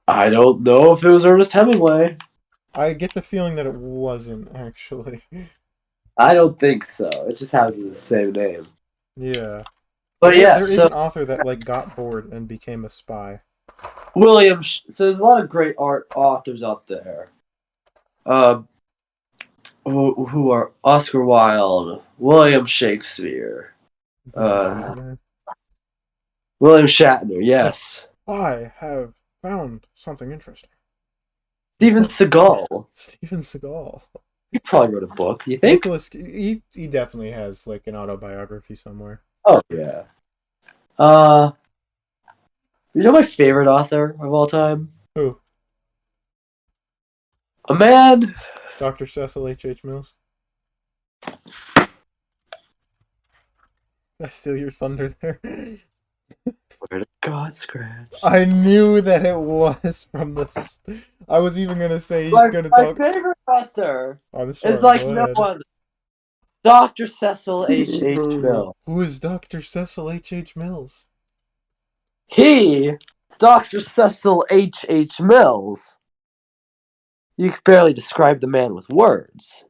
I don't know if it was Ernest Hemingway. I get the feeling that it wasn't, actually. I don't think so. It just has the same name. Yeah. But yeah, there is an author that like got bored and became a spy. So there's a lot of great authors out there. Who are Oscar Wilde, William Shakespeare, William Shatner, yes. I have found something interesting. Steven Seagal. Steven Seagal. He probably wrote a book, you think? Nicholas, he definitely has like an autobiography somewhere. Oh yeah. You know my favorite author of all time? Who? A man. Dr. Cecil H. Mills. I steal your thunder there. Where did God scratch? I knew that it was from this. I was even gonna say he's gonna my talk. My favorite author is like no other. Dr. Cecil H. Mills. Who is Dr. Cecil H. Mills? Dr. Cecil H. Mills. You could barely describe the man with words.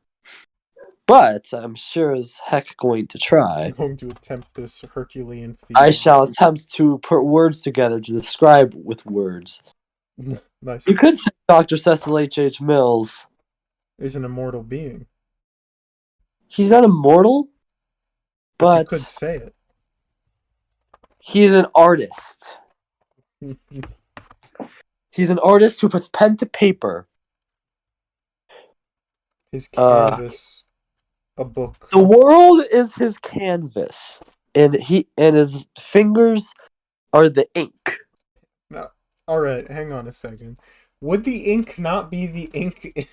But I'm sure as heck going to try. I'm going to attempt this Herculean feat. I shall attempt to put words together to describe with words. Nice. You could say Dr. Cecil H. Mills is an immortal being. He's not immortal, but you could say it. He's an artist. He's an artist who puts pen to paper. His canvas, a book. The world is his canvas, and his fingers are the ink. No, all right, hang on a second. Would the ink not be the ink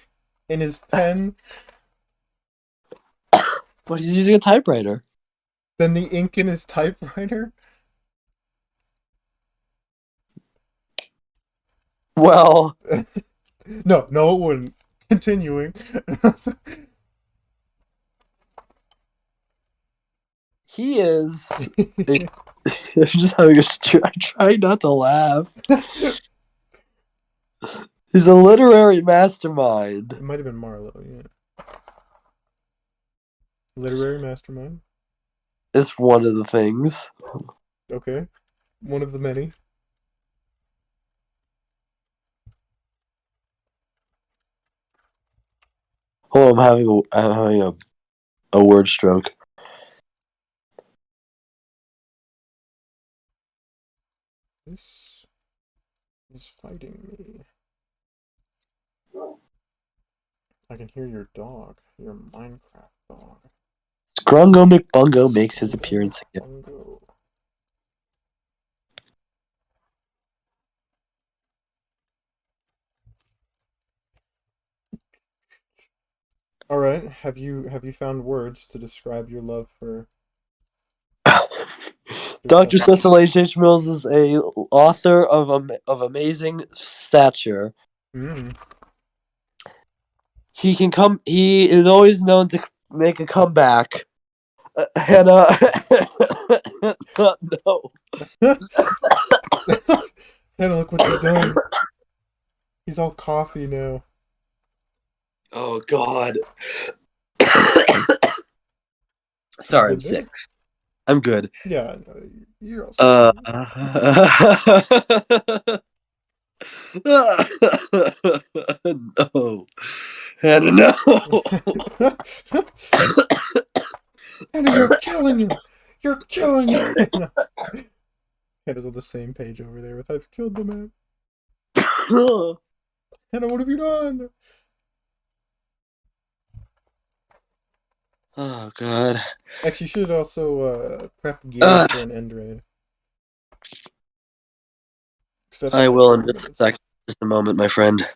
in his pen? But he's using a typewriter. Then the ink in his typewriter? Well, no, it wouldn't. Continuing. He is. I'm just having I'm trying not to laugh. He's a literary mastermind. It might have been Marlowe, yeah. Literary mastermind? It's one of the things. Okay. One of the many. Oh, I'm having a word stroke. This is fighting me. I can hear your dog. Your Minecraft dog. Grungo McBungo makes his Bungo appearance again. McBungo. All right. Have you found words to describe your love for Dr. Cecil? Cecil H. Mills is a author of amazing stature. Mm. He is always known to make a comeback. And no. Hannah, look what you've done. He's all coffee now. Oh God. You Sorry, I'm good sick. there? I'm good. Yeah, no, you're all set. Uh, no. And no. Hannah, you're killing him. You're killing him. Hannah. Hannah's on the same page over there with I've killed the man. Hannah, what have you done? Oh God. Actually, you should also prep gear Uh, for an end raid. Because that's in I like will in 20 just a minutes. second. Just a moment, my friend.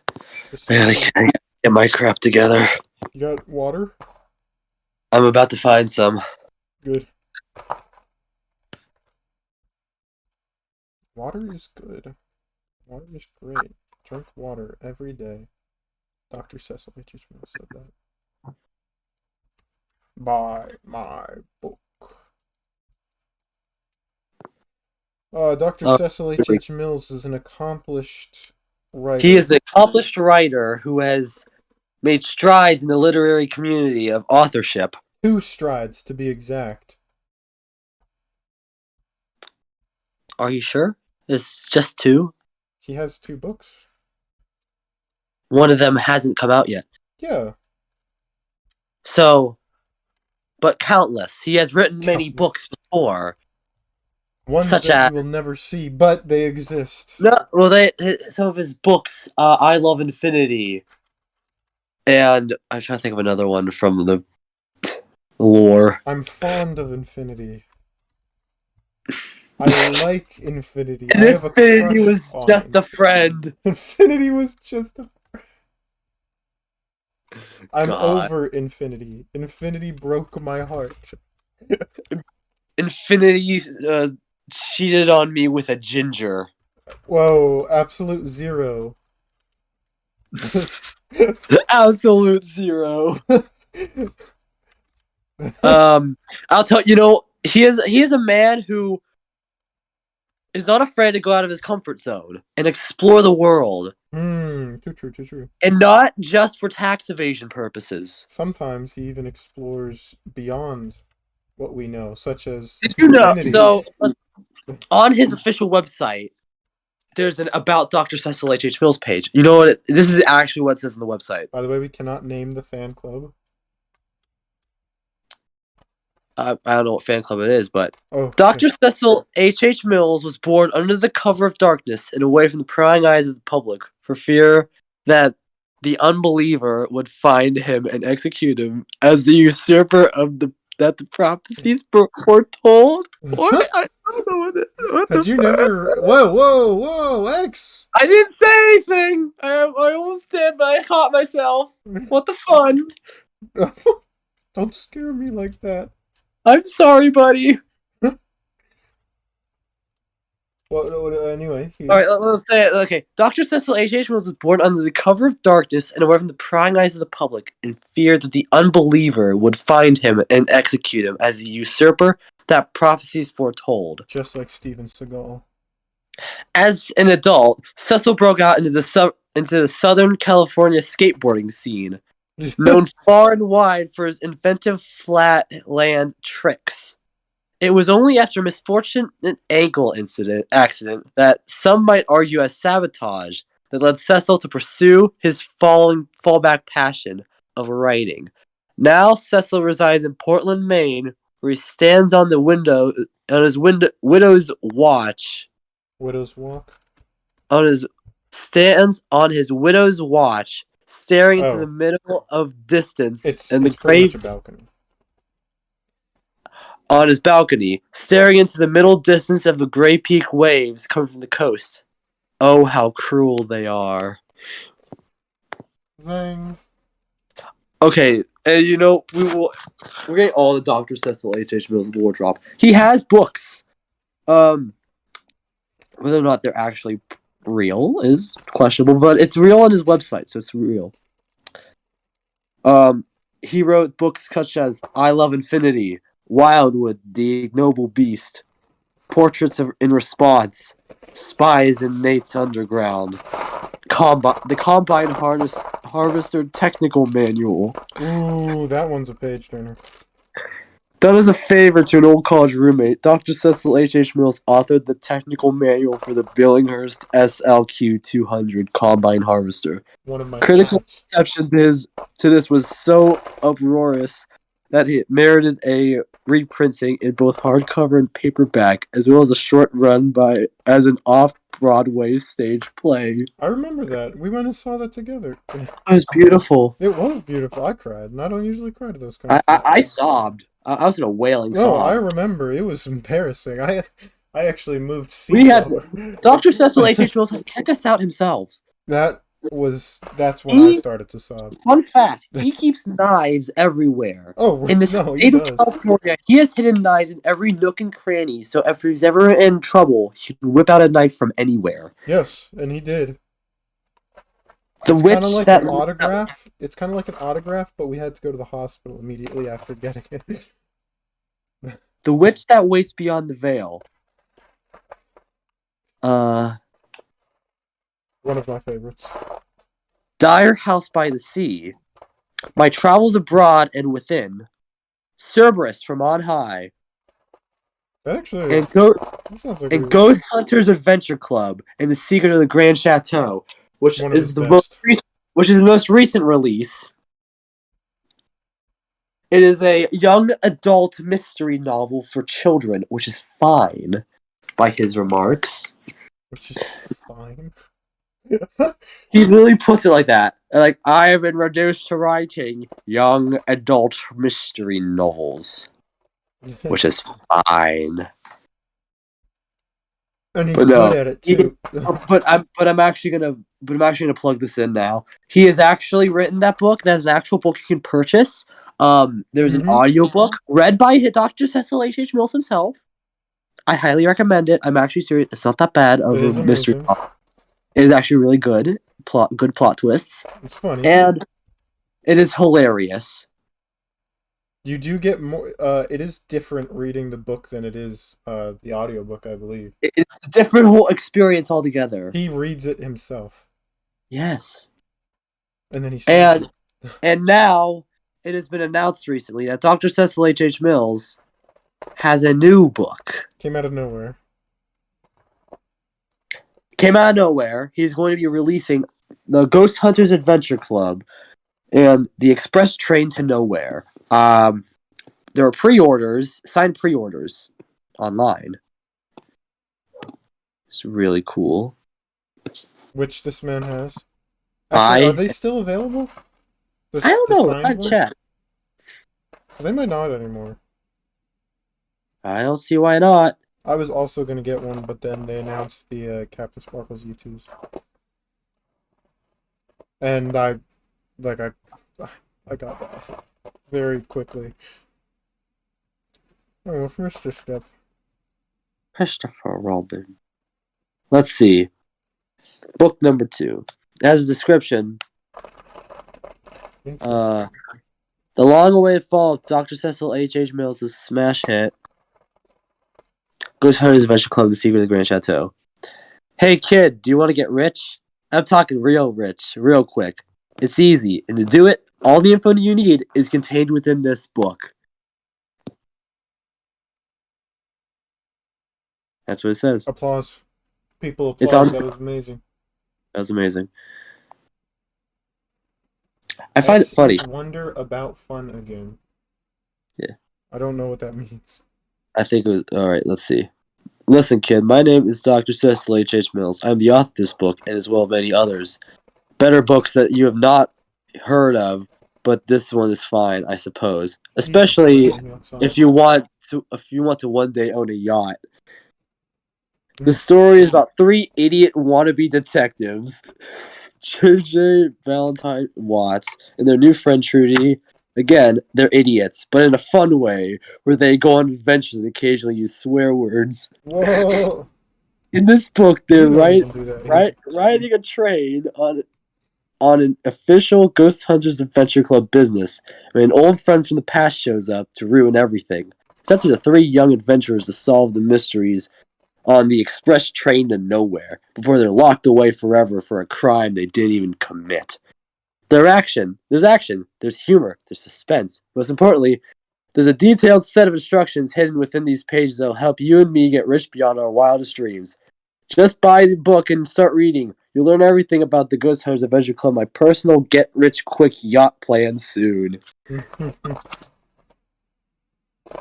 Just I so gotta chill. get my crap together. You got water? I'm about to find some. Good. Water is good. Water is great. Drink water every day. Dr. Cecil H. H. Mills said that. Buy my book. Dr. Uh, Cecil H. H. Mills is an accomplished he is writer. an accomplished writer who has made strides in the literary community of authorship. 2 strides, to be exact. Are you sure? It's just 2? He has 2 books. One of them hasn't come out yet. Yeah. So, but countless. He has written many Countless. books before, Ones such that as you will never see, but they exist. no. Well, some of his books. I Love Infinity, and I'm trying to think of another one from the lore. I'm fond of Infinity. I like Infinity. And I have a Infinity crush was on just a Infinity. friend. Infinity was just a. I'm God, over Infinity. Infinity broke my heart. Infinity cheated on me with a ginger. Whoa, absolute zero. Absolute zero. I'll tell you know he is a man who is not afraid to go out of his comfort zone and explore the world, Too true, too true. and not just for tax evasion purposes. Sometimes he even explores beyond what we know, such as Did you know? infinity. So on his official website, there's an about Dr. Cecil H. Mills page. You know what? This is actually what it says on the website. By the way, we cannot name the fan club. I don't know what fan club it is, but Oh, okay. Dr. Cecil H. Mills was born under the cover of darkness and away from the prying eyes of the public for fear that the unbeliever would find him and execute him as the usurper of the prophecies foretold. What? I don't know what Had the you fuck. never? Whoa, whoa, whoa, X! I didn't say anything. I almost did, but I caught myself. What the fun? Don't scare me like that. I'm sorry, buddy. Anyway, All right, let's say it. Okay. Dr. Cecil H. was born under the cover of darkness and away from the prying eyes of the public in fear that the unbeliever would find him and execute him as the usurper that prophecies foretold. just like Steven Seagal. As an adult, Cecil broke out into the Southern California skateboarding scene, known far and wide for his inventive flatland tricks. It was only after a misfortunate ankle accident that some might argue as sabotage that led Cecil to pursue his fallback passion of writing. Now Cecil resides in Portland, Maine, where he stands on widow's watch. Widow's Walk. Stands on his widow's watch, staring into the Oh, middle of distance and the it's pretty much grave a balcony. on his balcony, staring into the middle distance of the gray peak waves coming from the coast. Oh, how cruel they are. Zing. Okay, and we're getting all the Dr. Cecil H.H. Mills in the wardrobe. He has books. Whether or not they're actually real is questionable, but it's real on his website, so it's real. He wrote books such as I Love Infinity, Wildwood, The Ignoble Beast, Portraits in Response, Spies in Nate's Underground, the Combine Harvester Technical Manual. Ooh, that one's a page turner. Done as a favor to an old college roommate, Dr. Cecil H.H. Mills authored the technical manual for the Billinghurst SLQ 200 Combine Harvester. One of my Critical favorites. reception to this was so uproarious that it merited a reprinting in both hardcover and paperback, as well as a short run as an off-Broadway stage play. I remember that. We went and saw that together. It was beautiful. It was beautiful. I cried, and I don't usually cry to those kind of things. I sobbed. I was in a wailing No, I sob. remember. It was embarrassing. I actually moved seats We had over. Dr. Cecil H.H. Mills had kicked us out himself. That's when I started to sob. Fun fact, he keeps knives everywhere. Oh, In the no, he state of does. California, he has hidden knives in every nook and cranny, so if he's ever in trouble, he can whip out a knife from anywhere. Yes, and he did. The It's witch kind of like that an autograph. It's kind of like an autograph, but we had to go to the hospital immediately after getting it. the witch that waits beyond the veil. One of my favorites. Dire House by the Sea. My Travels Abroad and Within. Cerberus from On High. That actually And that sounds like Ghost Hunters Adventure Club and The Secret of the Grand Chateau, which one of is his the best. most recent release. It is a young adult mystery novel for children, which is fine, by his remarks. Which is fine. He literally puts it like that. Like, I have been reduced to writing young adult mystery novels, which is fine. And he's But good no, at it too. but I'm actually gonna plug this in now. He has actually written that book. That's an actual book you can purchase. There's an audiobook read by Dr. Cecil H.H. Mills himself. I highly recommend it. I'm actually serious. It's not that bad of a mystery novel. It is actually really good. Good plot twists. It's funny. And it is hilarious. You do get more. It is different reading the book than it is the audiobook, I believe. It's a different whole experience altogether. He reads it himself. Yes. And then he and now it has been announced recently that Dr. Cecil H.H. Mills has a new book. Came out of nowhere. He's going to be releasing the Ghost Hunters Adventure Club and the Express Train to Nowhere. There are signed pre-orders online. It's really cool. Which this man has. Actually, are they still available? I don't know. I'll check. Because they might not anymore. I don't see why not. I was also going to get one, but then they announced the Captain Sparkles U2s. And I got that very quickly. Oh, Mr. Step. Christopher Robin. Let's see. Book number 2. As a description, the long-awaited fall of Dr. Cecil H.H. Mills' smash hit, Ghost Hunters Adventure Club, The Secret of the Grand Chateau. Hey kid, do you want to get rich? I'm talking real rich, real quick. It's easy, and to do it, all the info you need is contained within this book. That's what it says. Applause. People applaud. That was amazing. That was amazing. I find it X funny. is wonder about fun again. Yeah. I don't know what that means. I think it was all right. Let's see. Listen, kid. My name is Dr. Cecil H. Mills. I'm the author of this book, and as well many others. Better books that you have not heard of, but this one is fine, I suppose. Jesus Especially Christ, I'm sorry. if you want to one day own a yacht. The story is about three idiot wannabe detectives, J.J. Valentine Watts, and their new friend Trudy. Again, they're idiots, but in a fun way, where they go on adventures and occasionally use swear words. Whoa! In this book, they're You don't even do that here. riding a train on an official Ghost Hunters Adventure Club business when an old friend from the past shows up to ruin everything. It's up to the three young adventurers to solve the mysteries on the express train to nowhere before they're locked away forever for a crime they didn't even commit. There's action, there's humor, there's suspense. Most importantly, there's a detailed set of instructions hidden within these pages that will help you and me get rich beyond our wildest dreams. Just buy the book and start reading. You'll learn everything about the Ghost Hunters Adventure Club, my personal get-rich-quick yacht plan soon.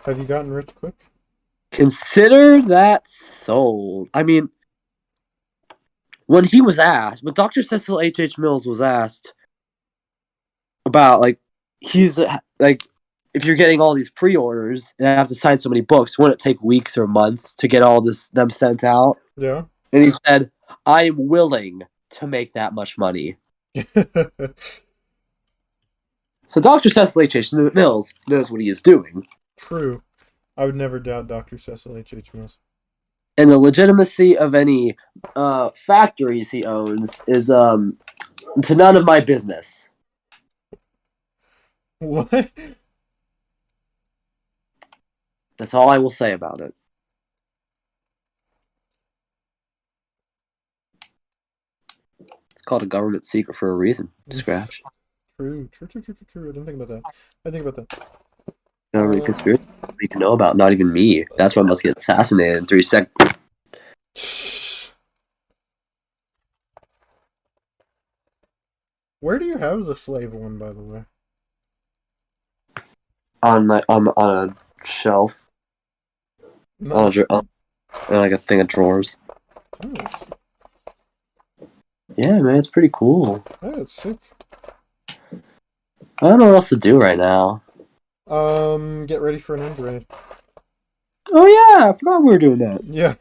Have you gotten rich quick? Consider that sold. I mean, when Dr. Cecil H. Mills was asked about, he's like, if you're getting all these pre-orders and I have to sign so many books, wouldn't it take weeks or months to get them sent out? Yeah. And he said, I'm willing to make that much money. So Dr. Cecil H. Mills knows what he is doing. True. I would never doubt Dr. Cecil H. Mills. And the legitimacy of any factories he owns is to none of my business. What? That's all I will say about it. It's called a government secret for a reason. Scratch. True. I didn't think about that. I think about that. Government conspiracy you can know about, not even me. That's why I'm about to get assassinated in 3 seconds. Where do you have the slave one, by the way? On a shelf. Nice. On like a thing of drawers. Nice. Yeah, man, it's pretty cool. Yeah, it's sick. I don't know what else to do right now. Get ready for an end raid. Oh yeah, I forgot we were doing that. Yeah.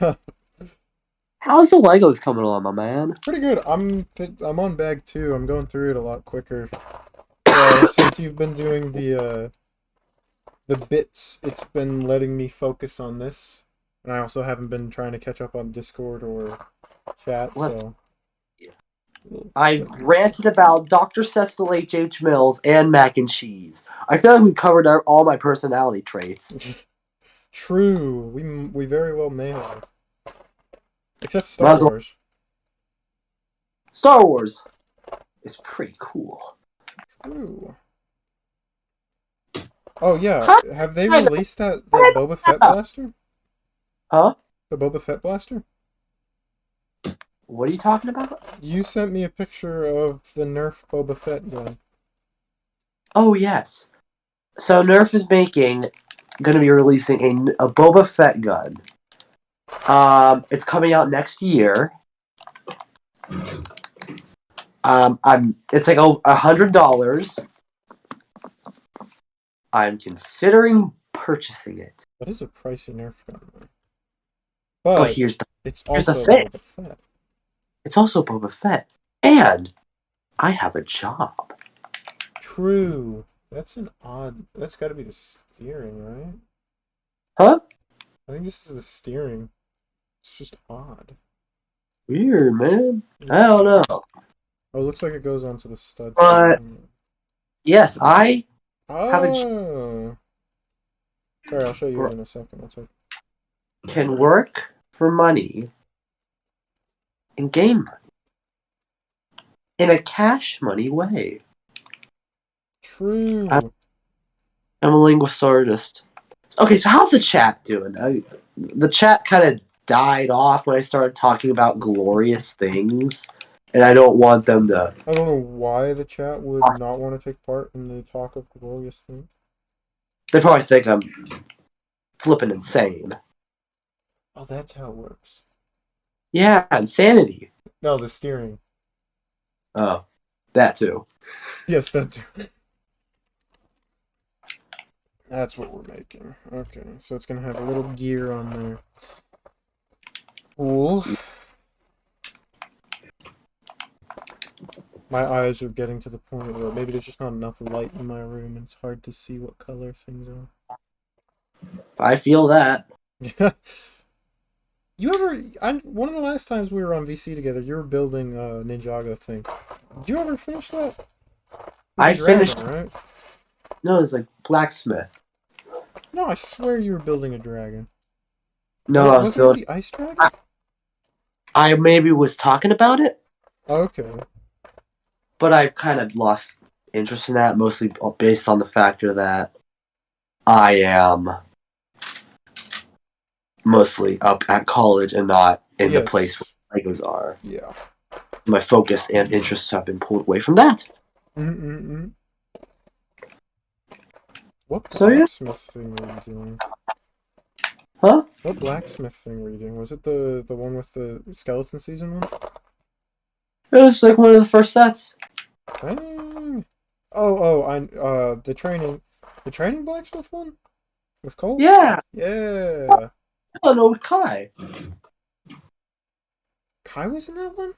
How's the Legos coming along, my man? Pretty good. I'm on bag 2. I'm going through it a lot quicker. Since you've been doing the bits, it's been letting me focus on this. And I also haven't been trying to catch up on Discord or chat, so... I've ranted about Dr. Cecil H. Mills and mac and cheese. I feel like we covered all my personality traits. True. We very well may have. Except Star Wars. Star Wars is pretty cool. True. Oh yeah, have they released that Boba Fett blaster? Huh? The Boba Fett blaster? What are you talking about? You sent me a picture of the Nerf Boba Fett gun. Oh yes. So Nerf is going to be releasing a Boba Fett gun. It's coming out next year. It's like $100. I'm considering purchasing it. That is a pricey Nerf gun. But here's the thing. Boba Fett. It's also Boba Fett. And I have a job. True. That's got to be the steering, right? Huh? I think this is the steering. It's just odd. Weird, man. I don't know. Oh, it looks like it goes onto the studs. Yes, I have a... Sorry, I'll show you in a second. Can work for money and gain money in a cash money way. True. I'm a linguist artist. Okay, so how's the chat doing? The chat kind of died off when I started talking about glorious things. and I don't want them to. I don't know why the chat would not want to take part in the talk of glorious things. They probably think I'm flipping insane. Oh, that's how it works. Yeah, insanity. No, the steering. Oh, that too. Yes, that too. That's what we're making. Okay, so it's gonna have a little gear on there. Cool. My eyes are getting to the point where maybe there's just not enough light in my room and it's hard to see what color things are. I feel that. Yeah. You ever? One of the last times we were on VC together, you were building a Ninjago thing. Did you ever finish that? I dragon, finished. right? No, it was like blacksmith. No, I swear you were building a dragon. No, I was Wasn't it building. the ice dragon? I maybe was talking about it, Okay. but I kind of lost interest in that, mostly based on the factor that I am mostly up at college and not in the place where Legos are. Yeah. My focus and interests have been pulled away from that. Mm-mm-mm. What So, yeah. blacksmith thing were you doing? Huh? What blacksmith thing were you doing? Was it the one with the skeleton season one? It was like one of the first sets. Dang. Oh, the training blacksmith one with Cole? Yeah. Yeah. Oh no, with Kai. Kai was in that one?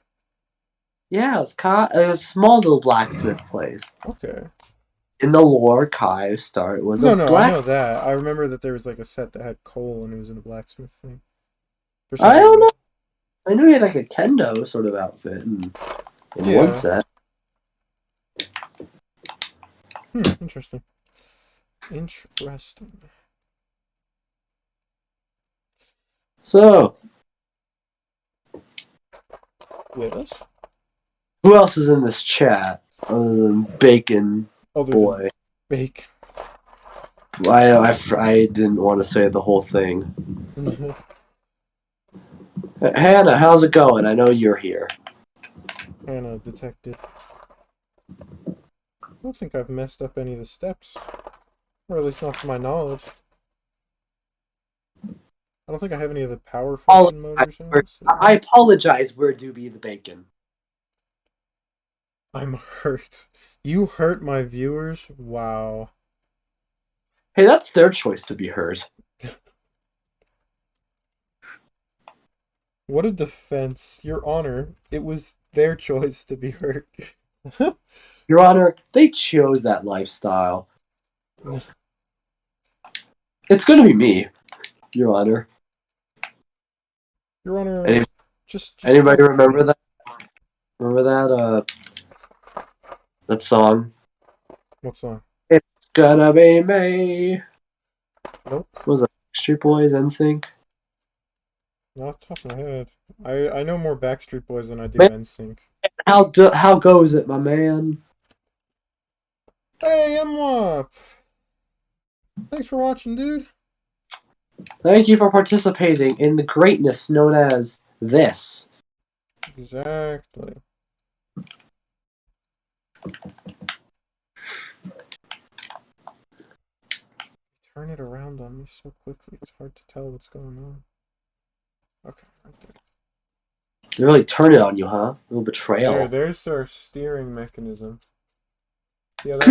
Yeah, it was Kai. It was a small little blacksmith place. Okay. In the lore, Kai was a No, I black. know that. I remember that there was like a set that had Cole and it was in a blacksmith thing. For some I don't reason. know. I knew he had like a kendo sort of outfit in one set. Interesting. Interesting. So, Yes? who else is in this chat other than Bacon Boy? Bake. I didn't want to say the whole thing. Hannah, how's it going? I know you're here. Hannah detected. I don't think I've messed up any of the steps. Or at least not to my knowledge. I don't think I have any of the power function motors on. So. I apologize, where do be the bacon? I'm hurt. You hurt my viewers? Wow. Hey, that's their choice to be hurt. What a defense. Your Honor, it was their choice to be hurt. Your Honor, they chose that lifestyle. It's gonna be me, Your Honor. Your Honor, just anybody remember that? Remember that? That song? What song? It's gonna be me. Nope. Was it Backstreet Boys, NSYNC? Not off the top of my head. I know more Backstreet Boys than I do NSYNC. How goes it, my man? Hey, MWAP! Thanks for watching, dude. Thank you for participating in the greatness known as this. Exactly. Turn it around on me so quickly, it's hard to tell what's going on. Okay, right there. They really turn it on you, huh? A little betrayal. There's our steering mechanism. Yeah, that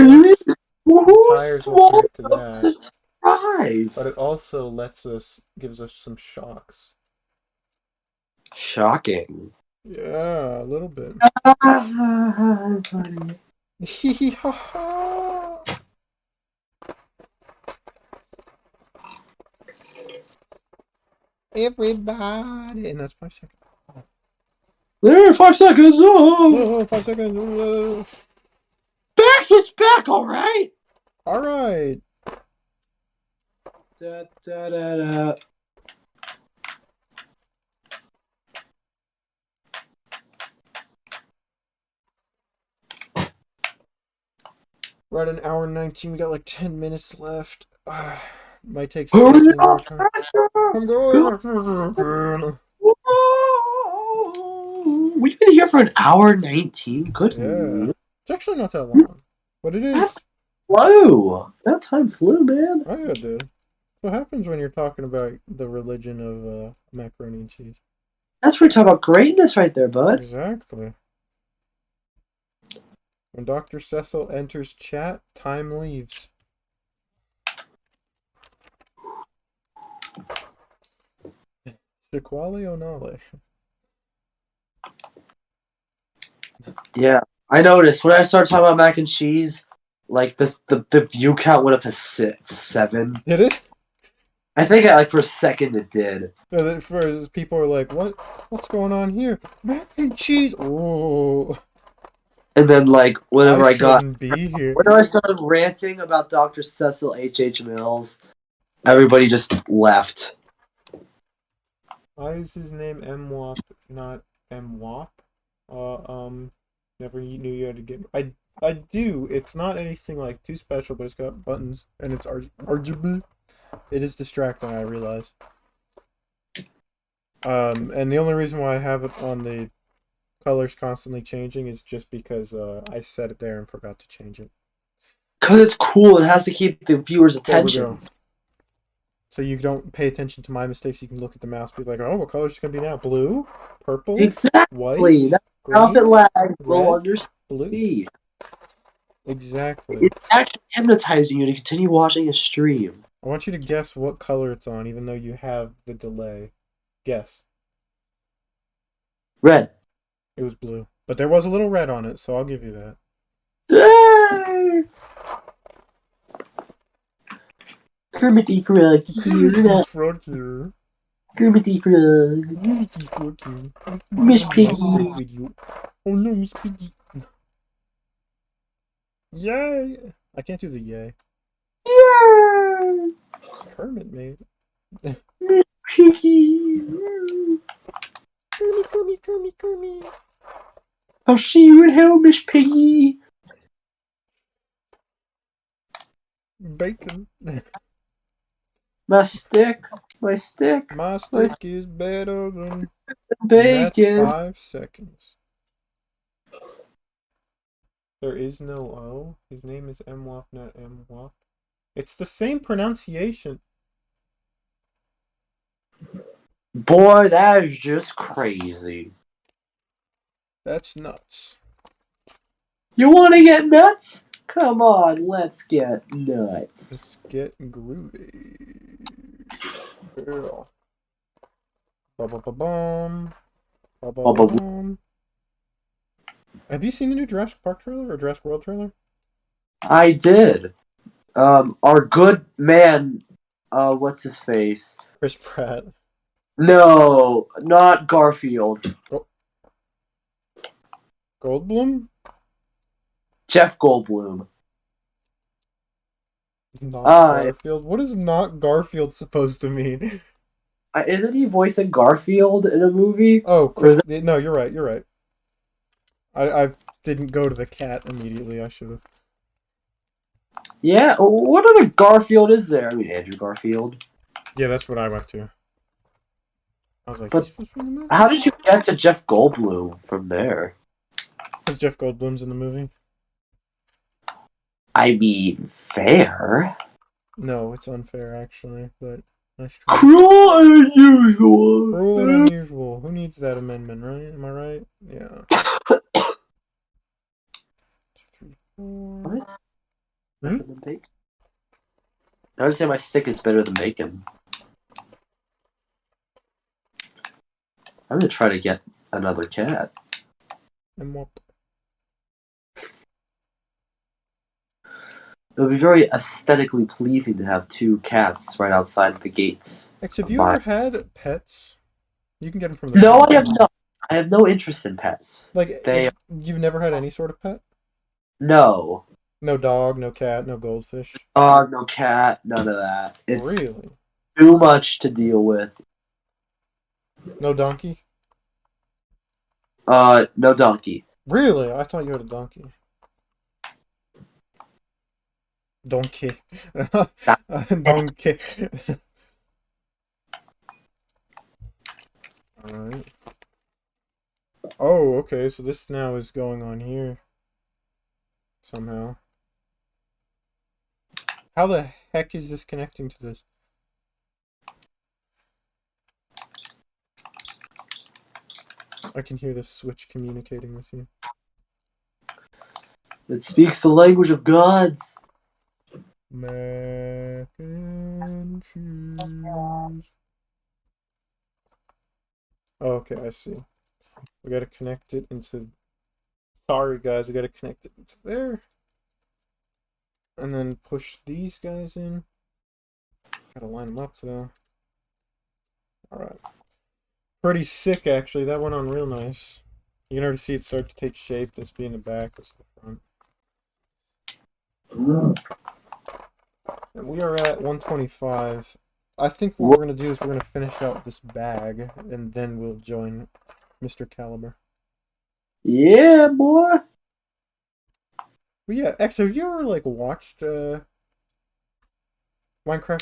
tires will connect to that. Drive. But it also gives us some shocks. Shocking. Yeah, a little bit. Everybody, and that's 5 seconds. There, 5 seconds. Oh, 5 seconds. Backstreet's back, all right. All right. Da, da, da, da. We're at an hour and 19. We got like 10 minutes left. Might take slightly more time. I'm going. we've been here for an hour 19. Good Yeah. lord. It's actually not that long. But it That is. flew. That time flew, man. Oh, yeah, it did. What happens when you're talking about the religion of macaroni and cheese? That's where we talk about greatness right there, bud. Exactly. When Dr. Cecil enters chat, time leaves. Shaquale O'Nale. Yeah. I noticed when I started talking about mac and cheese, like the view count went up to 7. Did it? I think like for a second it did. No, that first people are like, What's going on here? Mac and cheese. Oh, And then like I shouldn't be here. whenever I started ranting about Dr. Cecil H. Mills, everybody just left. Why is his name MWAP, not MWAP? Never knew you had to get. I do. It's not anything like too special, but it's got buttons and it's RGB. It is distracting, I realize. And the only reason why I have it on the colors constantly changing is just because I set it there and forgot to change it. Because it's cool. It has to keep the viewer's attention. There we go. So you don't pay attention to my mistakes. You can look at the mouse, be like, "Oh, what color is it gonna be now? Blue, purple, Exactly. white, That's green, how it lags. We'll red, understand. blue." Exactly. It's actually hypnotizing you to continue watching a stream. I want you to guess what color it's on, even though you have the delay. Guess. Red. It was blue, but there was a little red on it, so I'll give you that. Yay! Kermit the Frog here. Frog here. Kermit the Frog. Miss Piggy. Oh no, Miss Piggy. Yay! I can't do the yay. Yay! Kermit made. Miss Piggy. Kermit. I'll see you in hell, Miss Piggy. Bacon. My stick. My stick. My stick is better than Bacon. That's 5 seconds. There is no O. His name is MWAP, not MWAP. It's the same pronunciation. Boy, that is just crazy. That's nuts. You want to get nuts? Come on, let's get nuts. Let's get groovy. Yeah. Ba-ba-ba-bum. Ba-ba-ba-bum. Have you seen the new Jurassic Park trailer or Jurassic World trailer? I did. Our good man, what's his face? Chris Pratt. No, not Garfield. Goldblum? Jeff Goldblum. Not Garfield? What is not Garfield supposed to mean? Isn't he voicing Garfield in a movie? Oh, Chris. No, you're right. I didn't go to the cat immediately. I should have. Yeah, what other Garfield is there? I mean, Andrew Garfield. Yeah, that's what I went to. I was like, But he's supposed to be in the movie? how did you get to Jeff Goldblum from there? Because Jeff Goldblum's in the movie. I mean, fair. No, it's unfair, actually, but nice try. Cruel and unusual. Cruel and unusual. Who needs that amendment, right? Am I right? Yeah. 2, 3, 4. I would say my stick is better than bacon. I'm gonna try to get another cat. And what? It would be very aesthetically pleasing to have 2 cats right outside the gates. Except have you ever had pets? You can get them from the No, vet. I have no interest in pets. Like, you've never had any sort of pet? No. No dog, no cat, no goldfish? No cat, none of that. It's really? too much to deal with. No donkey? No donkey. Really? I thought you had a donkey. Donkey. Donkey. Alright. Oh, okay, so this now is going on here somehow. How the heck is this connecting to this? I can hear the switch communicating with you. It speaks the language of gods. Mac and cheese. Oh, okay, I see. We gotta connect it into... Sorry, guys, we gotta connect it into there. And then push these guys in. Gotta line them up, though. Alright. Pretty sick, actually. That went on real nice. You can already see it start to take shape. This being the back, this the front. And we are at 125. I think what we're going to do is we're going to finish out this bag, and then we'll join Mr. Caliber. Yeah, boy. But yeah, X, have you ever, like, watched Minecraft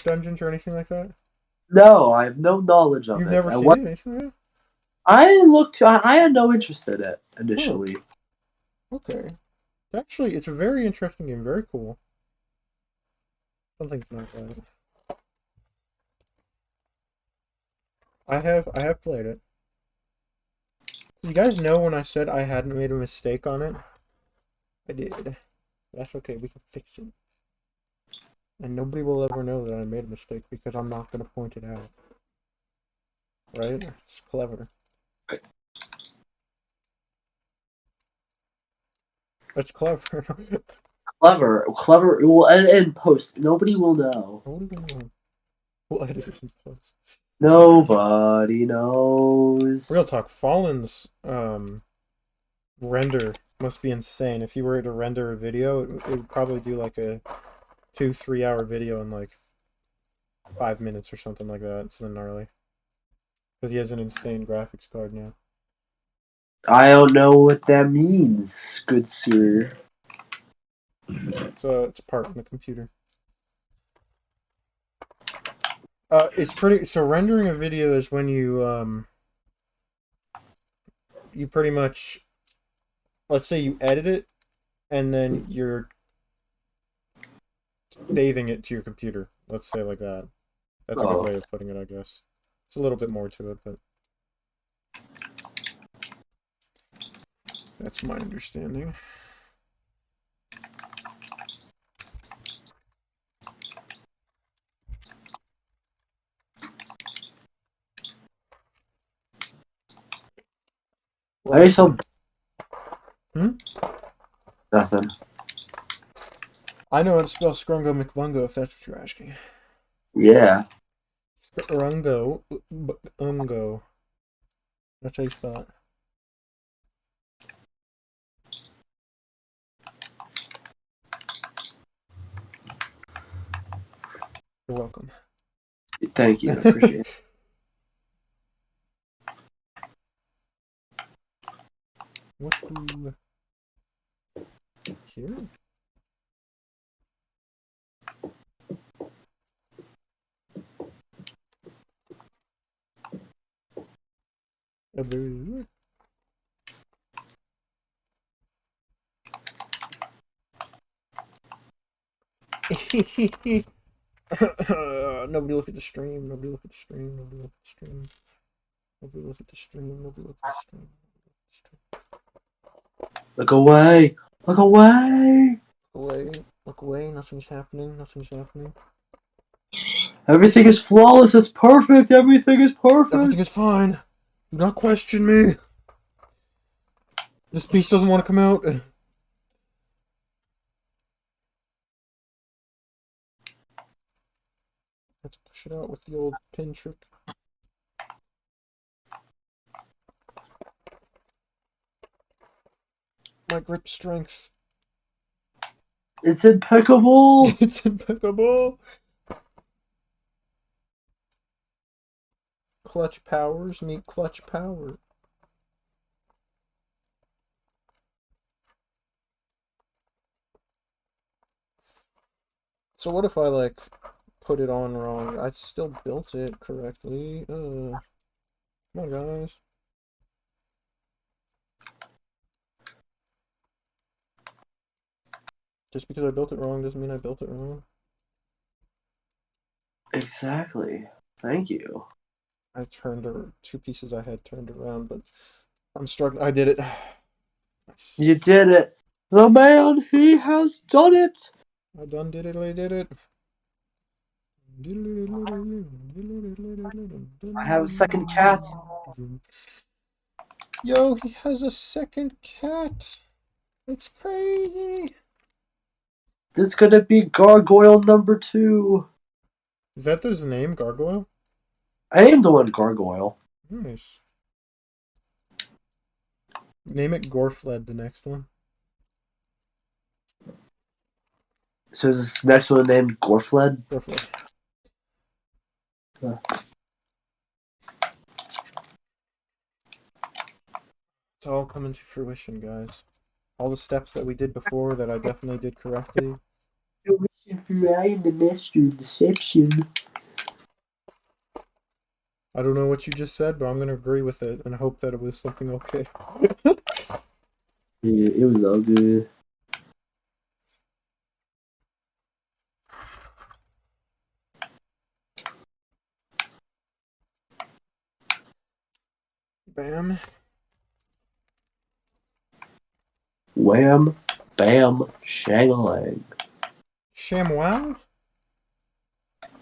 Dungeons or anything like that? No, I have no knowledge of You've it. never seen it? Anything like that? I didn't look to. I had no interest in it initially. Okay. Actually, it's a very interesting game. Very cool. Something's not right. I have played it. You guys know when I said I hadn't made a mistake on it? I did. That's okay, we can fix it. And nobody will ever know that I made a mistake because I'm not going to point it out. Right? It's clever. That's clever. Clever. Well, and post. Nobody will know. We'll edit it in post. Nobody knows. Real talk, Fallen's render must be insane. If you were to render a video, it would probably do like a 2-3 hour video in like 5 minutes or something like that. It's gnarly. Because he has an insane graphics card now. I don't know what that means, good sir. It's a part in the computer. It's pretty. So rendering a video is when you you pretty much, let's say you edit it, and then you're saving it to your computer. Let's say like that. That's a good way of putting it, I guess. It's a little bit more to it, but that's my understanding. Why are you so... Nothing. I know how to spell Scrungo McBungo if that's what you're asking. Yeah. Scrungo Ungo. That's how you spell it. You're welcome. Thank you. I appreciate it. What do... Here? Nobody look at the stream. Nobody look at the stream. Nobody look at the stream. Nobody look at the stream. Nobody look at the stream. Look away. Look away. Look away. Look away. Nothing's happening. Nothing's happening. Everything is flawless. It's perfect. Everything is perfect. Everything is fine. Do not question me. This piece doesn't want to come out. Let's push it out with the old pin trick. My grip strength. It's impeccable. It's impeccable. Clutch powers meet clutch power. So what if I, like, put it on wrong? I still built it correctly. Come on, guys. Just because I built it wrong doesn't mean I built it wrong. Exactly. Thank you. I turned two pieces I had turned around, but I'm struggling. I did it. You did it. The man, he has done it. I done did it. I did it. I have a second cat. Yo, he has a second cat. It's crazy. This is gonna be Gargoyle number 2. Is that his name, Gargoyle? I named the one Gargoyle. Nice. Name it Gorefled, the next one. So is this next one named Gorefled? Gorefled. It's all coming to fruition, guys. All the steps that we did before that I definitely did correctly. I am the master of deception. I don't know what you just said, but I'm going to agree with it and hope that it was something okay. Yeah, it was all good. Bam. Wham, bam, shang-a-lang. ShamWow?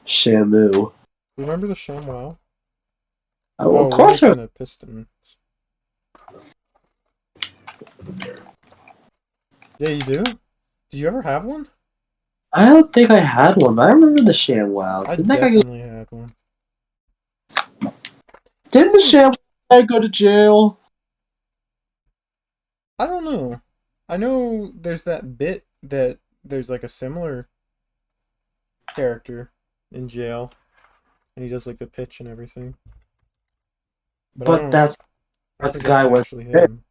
Shamu. Remember the ShamWow? Oh, of we're course. making the pistons. Yeah, you do? Did you ever have one? I don't think I had one, but I remember the ShamWow. I Didn't that guy definitely had one. Didn't the ShamWow go to jail? I don't know. I know there's that bit that there's like a similar character in jail, and he does like the pitch and everything. But I But don't. that's I don't the think guy that's went. actually him.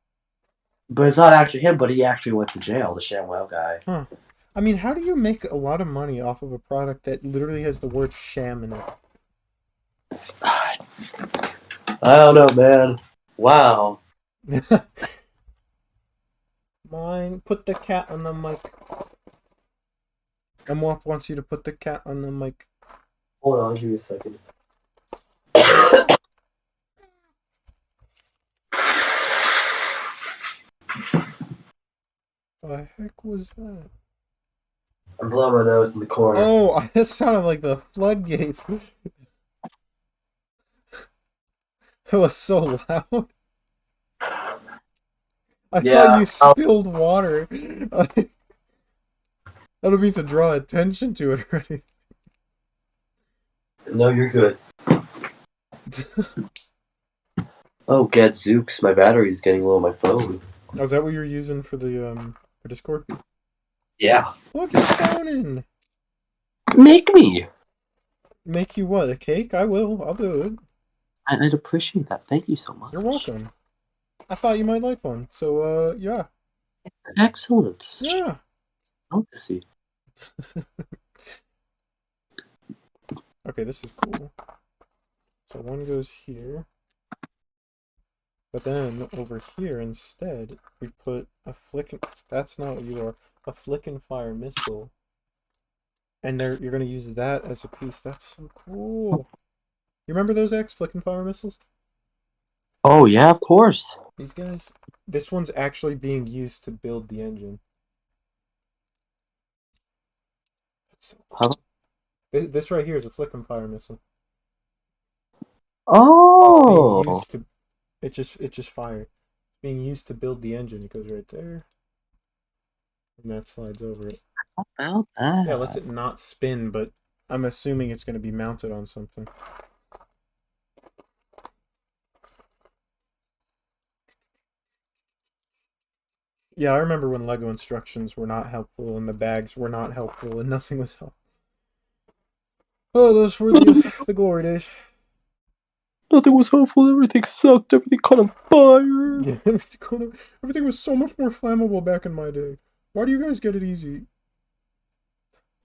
But it's not actually him. But he actually went to jail. The ShamWow guy. Huh. I mean, how do you make a lot of money off of a product that literally has the word sham in it? I don't know, man. Wow. Mine. Put the cat on the mic. MWAP wants you to put the cat on the mic. Hold on, give me a second. The heck was that? I'm blowing my nose in the corner. Oh, that sounded like the floodgates. It was so loud. I thought you spilled water. I don't mean to draw attention to it or anything. No, you're good. Oh, gadzooks, my battery's getting low on my phone. Oh, is that what you're using for the for Discord? Yeah. Plug your phone in. Make me. Make you what? A cake? I will. I'll do it. I'd appreciate that. Thank you so much. You're welcome. I thought you might like one. So, yeah. Excellent. Yeah. Delicacy. Okay, this is cool. So one goes here. But then over here instead, we put a flickin'. That's not what you are. A flickin' fire missile. And you're gonna use that as a piece. That's so cool. You remember those flickin' fire missiles? Oh yeah, of course. These guys. This one's actually being used to build the engine. That's so cool. This right here is a flickin' fire missile. Oh. It's being used to. It just fired. It's being used to build the engine. It goes right there. And that slides over it. How about that? Yeah, lets it not spin, but I'm assuming it's going to be mounted on something. Yeah, I remember when Lego instructions were not helpful, and the bags were not helpful, and nothing was helpful. Oh, those were the glory days. Nothing was helpful. Everything sucked. Everything caught on fire. Yeah, everything was so much more flammable back in my day. Why do you guys get it easy?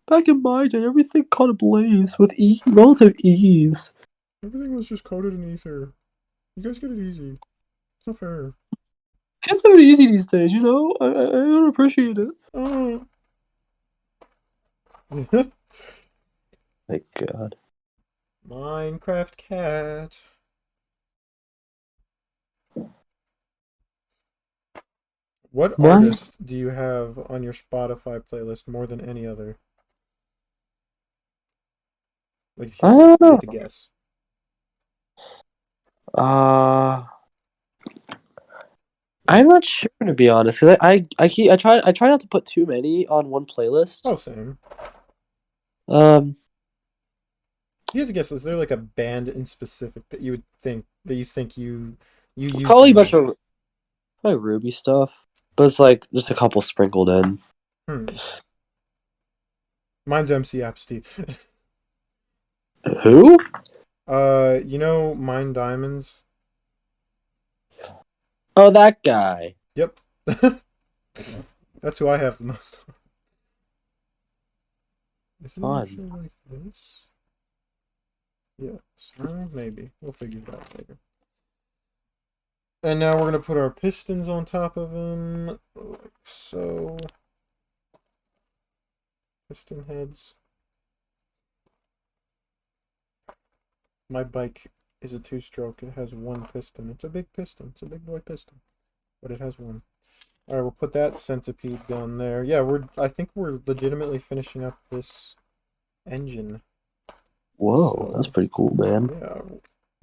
Back in my day, everything caught ablaze with relative ease. Everything was just coated in ether. You guys get it easy. It's not fair. Kids have it easy these days, you know? I don't appreciate it. Oh. My God. Minecraft cat. What My, artist do you have on your Spotify playlist more than any other? Like I don't if you had know. to guess. Uh, Like, I'm not sure to be honest. 'Cause I try not to put too many on one playlist. oh, same. Um, If you had to guess, is there like a band in specific that you would think that you think you use the probably a bunch most? of probably Ruby stuff, but it's like just a couple sprinkled in. Hmm. Mine's MC Steve. Who? You know Mine Diamonds? Oh, that guy. Yep. That's who I have the most. Is it Fun. actually like this? Yes. Maybe. We'll figure it out later. And now we're gonna put our pistons on top of them, like so. Piston heads. My bike is a two-stroke. It has one piston. It's a big piston. It's a big boy piston, but it has one. All right, we'll put that centipede down there. Yeah, I think we're legitimately finishing up this engine. Whoa, that's So pretty cool, man. yeah,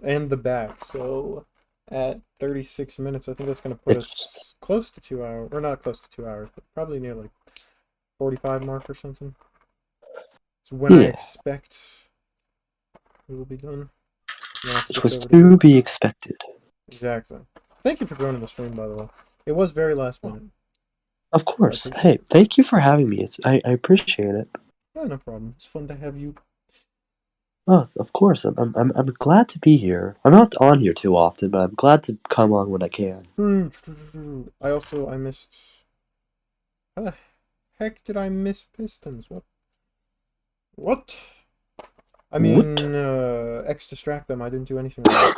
and the back. So at 36 minutes, I think that's gonna put It's us close to 2 hours, or not close to 2 hours, but probably near like 45 mark or something. It's when I yeah, expect we will be done. Then I'll it switch was over to you. to be expected. Exactly. Thank you for joining the stream, by the way. It was very last minute. Of So I course. appreciate Hey, it. thank you for having me. I appreciate it. Yeah, no problem. It's fun to have you. Oh, of course. I'm glad to be here. I'm not on here too often, but I'm glad to come on when I can. I missed. How the heck did I miss pistons? What? What? I What? mean, X distract them. I didn't do anything wrong.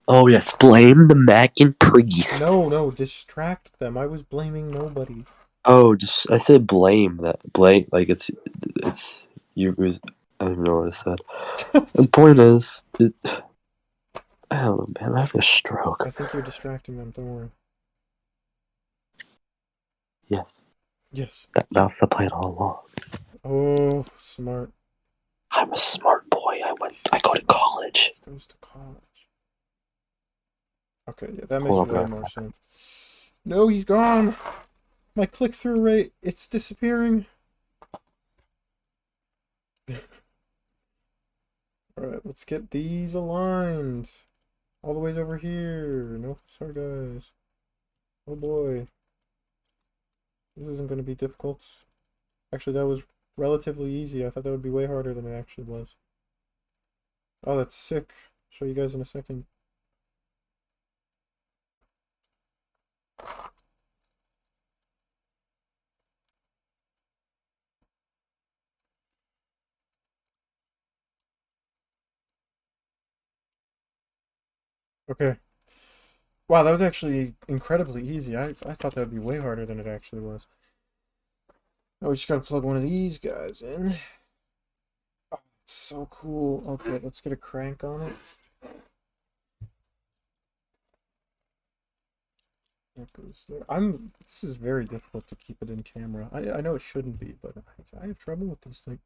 Oh yes, blame the Mac and priest. No, no, distract them. I was blaming nobody. Oh, just I said blame that blame like it's you it was I don't even know what I said. The point is, I don't know, man. I have a I stroke. think you're distracting them. Don't worry. Yes, Yes. that was the plan all along. Oh, smart. I'm a smart boy. He's a I go to smart boy. college. He goes to college. Okay, yeah, that makes Hold way on, more sense. No, he's gone. My click-through rate, it's disappearing. Alright, let's get these aligned. All the ways over here. No, sorry guys. Oh boy. This isn't going to be difficult. Actually, that was relatively easy. I thought that would be way harder than it actually was. Oh, that's sick. Show you guys in a second. Okay. Wow, that was actually incredibly easy. I thought that would be way harder than it actually was. Oh, we just gotta plug one of these guys in. Oh, it's so cool. Okay, let's get a crank on it. That goes there. This is very difficult to keep it in camera. I know it shouldn't be, but I have trouble with these things.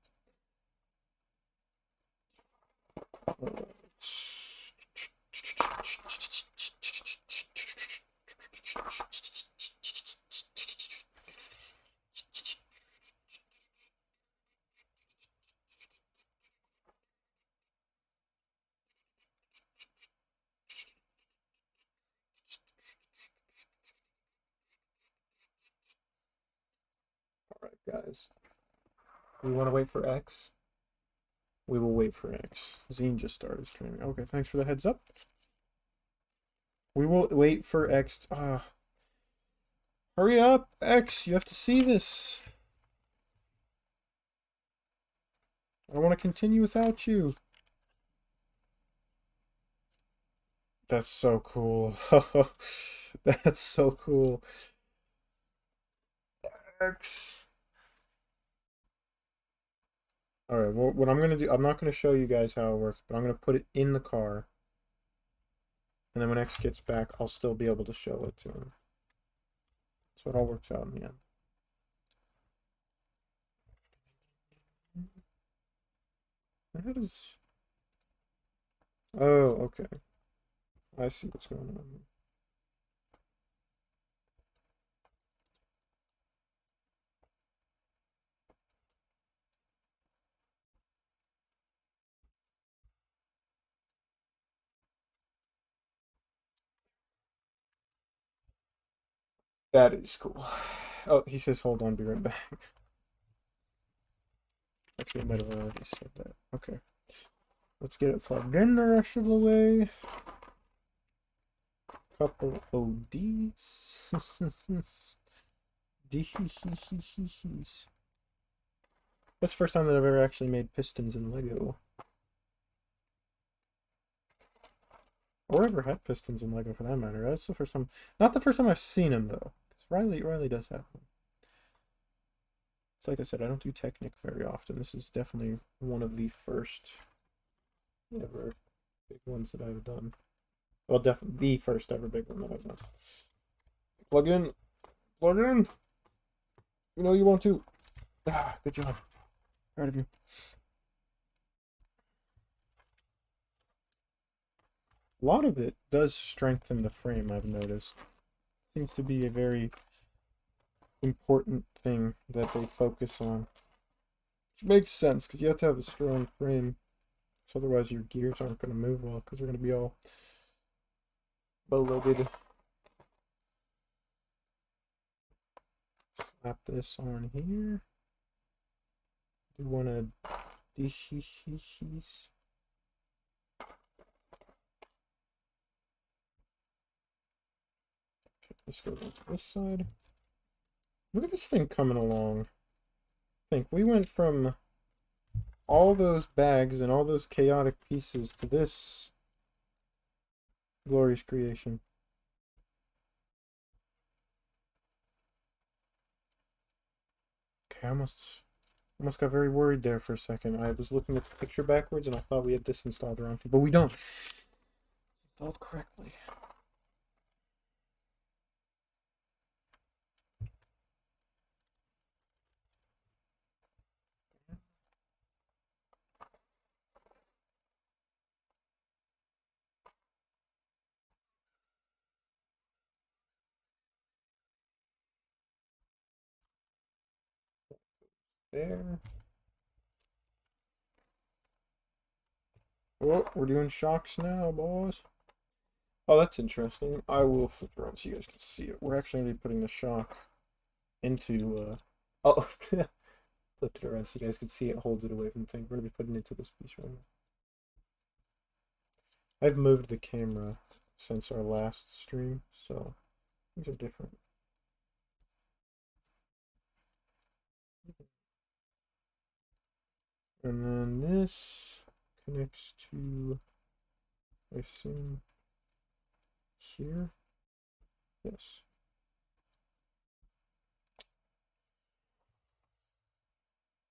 Alright, guys. We want to wait for X. We will wait for X. Zine just started streaming. Okay, thanks for the heads up. We will wait for X. Hurry up, X. You have to see this. I don't want to continue without you. That's so cool. That's so cool. X. All right, well, what I'm gonna do, I'm not gonna show you guys how it works, but I'm gonna put it in the car, and then when X gets back, I'll still be able to show it to him. So it all works out in the end. How does... Oh, okay. I see what's going on. That is cool. Oh, he says, hold on, be right back. Actually, I might have already said that. Okay. Let's get it plugged in the rest of the way. Couple ODs. Dehehehehehes. That's the first time that I've ever actually made pistons in Lego. Or ever had pistons in Lego for that matter. That's the first time. Not the first time I've seen them though. Because Riley does have them. It's like I said, I don't do Technic very often. This is definitely one of the first ever big ones that I've done. Well, definitely the first ever big one that I've done. Plug in. Plug in. You know you want to. Ah, good job. Proud of you. A lot of it does strengthen the frame, I've noticed. Seems to be a very important thing that they focus on. Which makes sense, because you have to have a strong frame. So otherwise your gears aren't going to move well, because they're going to be all bow-loaded. Slap this on here. Do want to dishes. Let's go to this side. Look at this thing coming along. Think we went from all those bags and all those chaotic pieces to this glorious creation. Okay, I almost got very worried there for a second. I was looking at the picture backwards and I thought we had this installed wrong, but we don't. Installed correctly. There. Oh, we're doing shocks now, boys. Oh, that's interesting. I will flip it around so you guys can see it. We're actually going to be putting the shock into, oh, flipped it around so you guys can see it holds it away from the thing. We're going to be putting it into this piece right now. I've moved the camera since our last stream, so things are different. And then this connects to, I assume, here. Yes.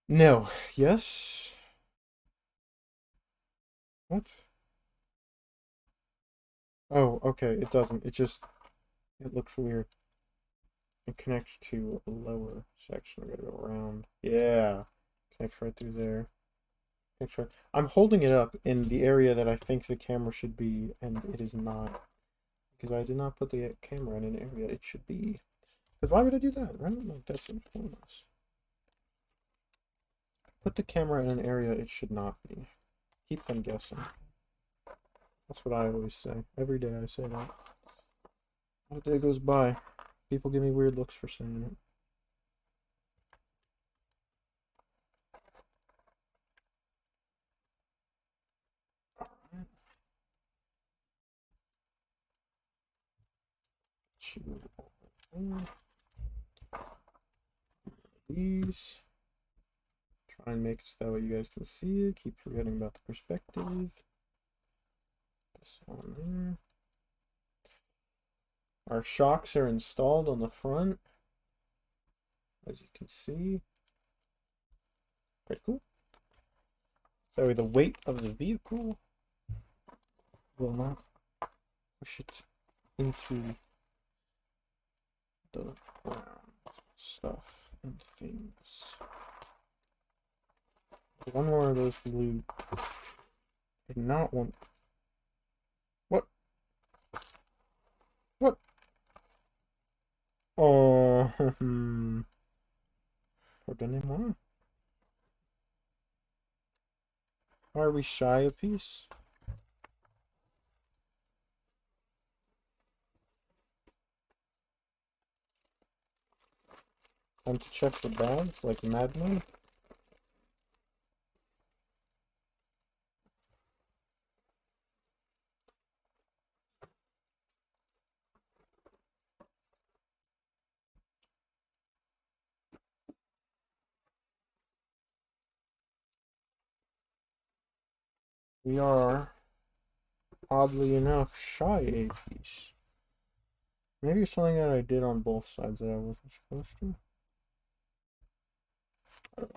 No. Yes. What? Oh, okay. It doesn't. It looks weird. It connects to a lower section. We gotta go around. Yeah. Connects right through there. Connects right. I'm holding it up in the area that I think the camera should be, and it is not. Because I did not put the camera in an area it should be. Because why would I do that, right? Like, that's pointless. Put the camera in an area it should not be. Keep them guessing. That's what I always say. Every day I say that. Not a day goes by. People give me weird looks for saying it. These. Try and make it so that way you guys can see it. Keep forgetting about the perspective. This one there. Our shocks are installed on the front, as you can see. Pretty cool. So the weight of the vehicle will not push it into the ground. Stuff and things. One more of those blue. I did not want. What? What? Oh, Pardonnez-moi. Why are we shy a piece? Time to check the bags like madmen. We are, oddly enough, shy a piece. Maybe it's something that I did on both sides that I wasn't supposed to. What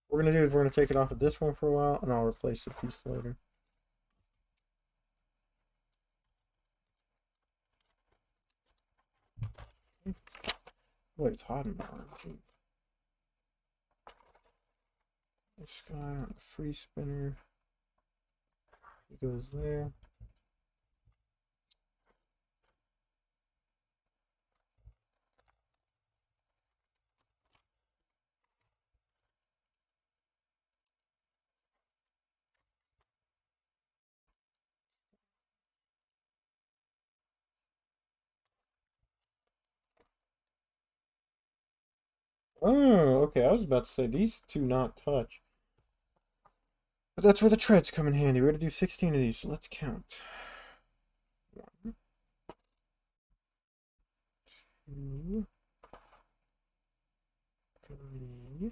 we're gonna do is we're gonna take it off of this one for a while, and I'll replace the piece later. Wait, it's hot in the RNG. This guy on the free spinner. He goes there. Oh, okay. I was about to say these two not touch. But that's where the treads come in handy. We're gonna do 16 of these, so let's count. 1, 2, 3,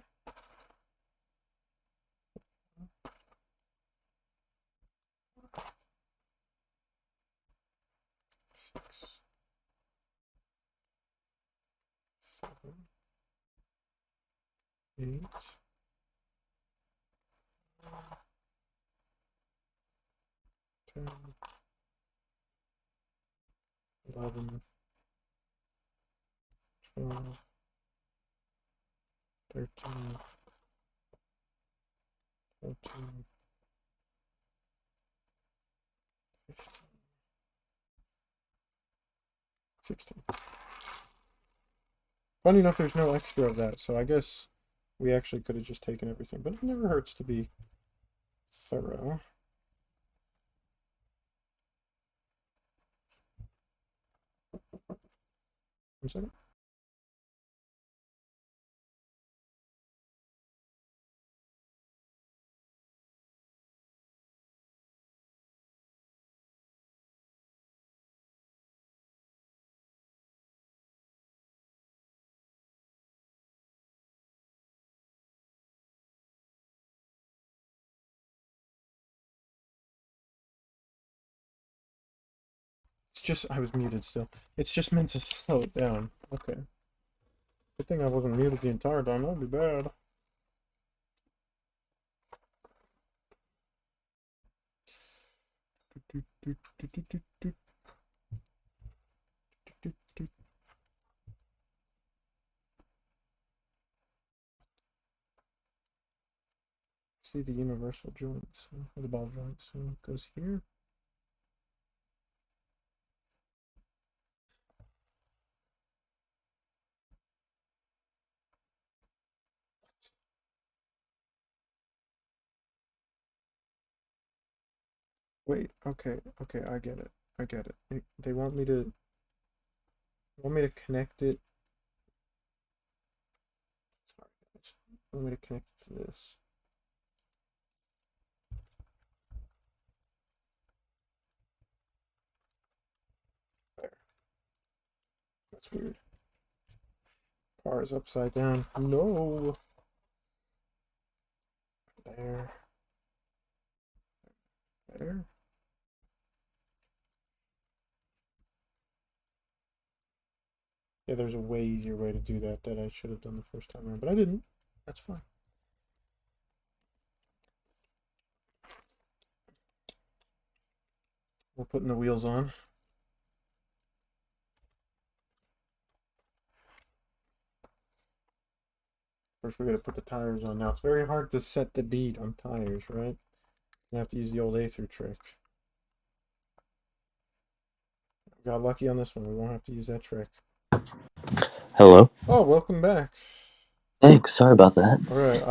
6, 7, 8, 10, 11, 12, 13, 14, 15, 16. Funny enough, there's no extra of that, so I guess we actually could have just taken everything, but it never hurts to be thorough. One second. It's just, I was muted still. It's just meant to slow it down. Okay. Good thing I wasn't muted the entire time. That would be bad. See the universal joints, or the ball joints. So it goes here. Wait, okay, okay, I get it. I get it. They want me to connect it. Sorry, guys. They want me to connect it to this. There. That's weird. Car is upside down. No. There. There. Yeah, there's a way easier way to do that that I should have done the first time around, but I didn't. That's fine. We're putting the wheels on. First, we gotta put the tires on. Now, it's very hard to set the bead on tires, right? You have to use the old Aether trick. Got lucky on this one. We won't have to use that trick. Hello. Oh, welcome back. Thanks. Sorry about that. Alright,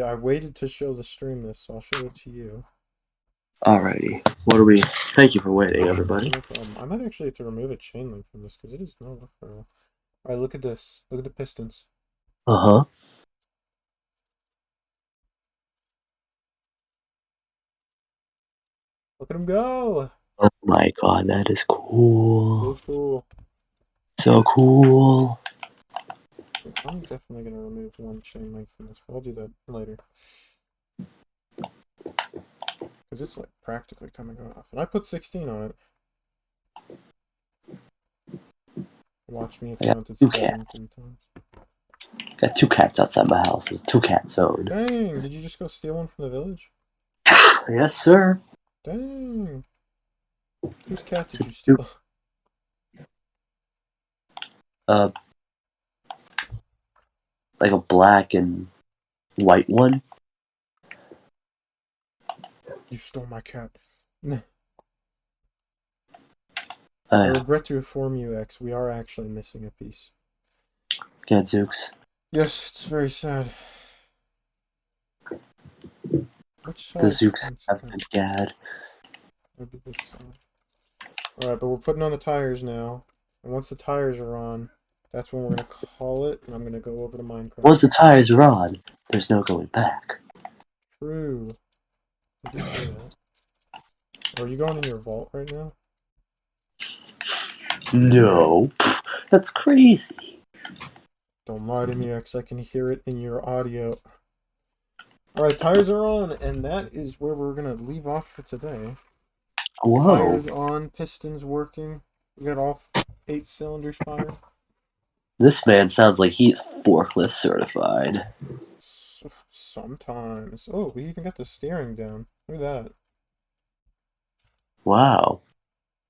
I waited to show the stream this, so I'll show it to you. Alrighty. What are we? Thank you for waiting, everybody. No problem. I might actually have to remove a chain link from this because it is not for. Alright, look at this. Look at the pistons. Uh-huh. Look at them go! Oh my god, that is It cool. is cool. So cool. I'm definitely going to remove one chain link from this, but I'll do that later. Because it's like practically coming off. And I put 16 on it. Watch me if I got counted 2 17 cats. times. Got 2 cats outside my house. It's 2 cat zone. Dang, did you just go steal one from the village? Yes, sir. Dang. Whose cat did you steal? Like a black and white one. You stole my cat. I regret to inform you, X, we are actually missing a piece. Gadzooks. Yes, it's very sad. Which side? The Zooks have been gad. Maybe this side. Alright, but we're putting on the tires now. And once the tires are on, that's when we're going to call it, and I'm going to go over to Minecraft. Once the tires are on, there's no going back. True. I did say that. Are you going in your vault right now? No. That's crazy. Don't lie to me, X. I can hear it in your audio. Alright, tires are on, and that is where we're going to leave off for today. Whoa. Tires on, pistons working. We got all 8 cylinders firing. This man sounds like he's forklift certified. Sometimes. Oh, we even got the steering down. Look at that. Wow.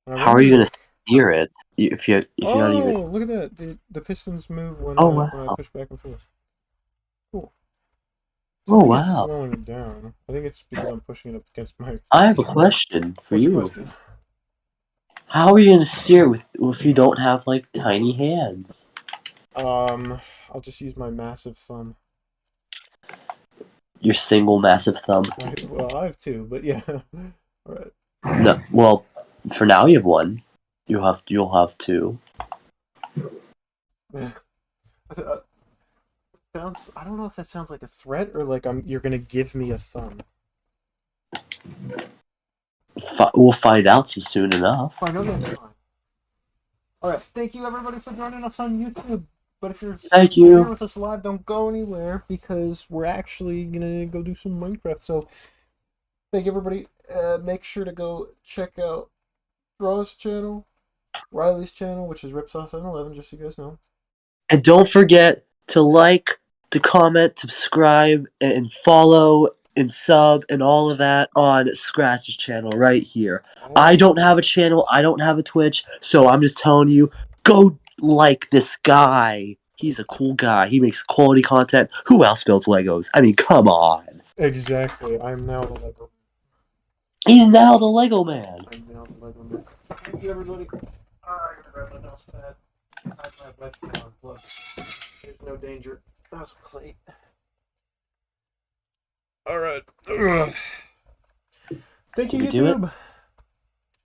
I How are you wonder gonna steer it if you're not even? Oh, look at that. The pistons move when, Oh when I wow. push back and forth. Cool. Oh I think it's wow. slowing it down. I think it's because I'm pushing it up against my... I have a question for What's your you. question? How are you gonna steer if you don't have like tiny hands? I'll just use my massive thumb. Your single massive thumb. Well, I have 2, but yeah. Alright. No, well, for now you have 1. You'll have 2. Sounds. I don't know if that sounds like a threat or like you're gonna give me a thumb. We'll find out soon enough. I know that's fine. Alright, thank you everybody for joining us on YouTube. But if you're here with us live, don't go anywhere because we're actually gonna go do some Minecraft. So thank you everybody. Make sure to go check out Draw's channel, Riley's channel, which is Ripsaw711, just so you guys know. And don't forget to like, to comment, subscribe, and follow and sub and all of that on Scratch's channel right here. I don't have a channel, I don't have a Twitch, so I'm just telling you, go like this guy. He's a cool guy. He makes quality content. Who else builds Legos? I mean, come on. Exactly. I'm now the Lego. He's now the Lego man. I'm now the Lego man. Thank you, everybody. Alright, grab my mouse pad. I have my on plus. There's no danger. That's a plate. Alright. Thank you, YouTube.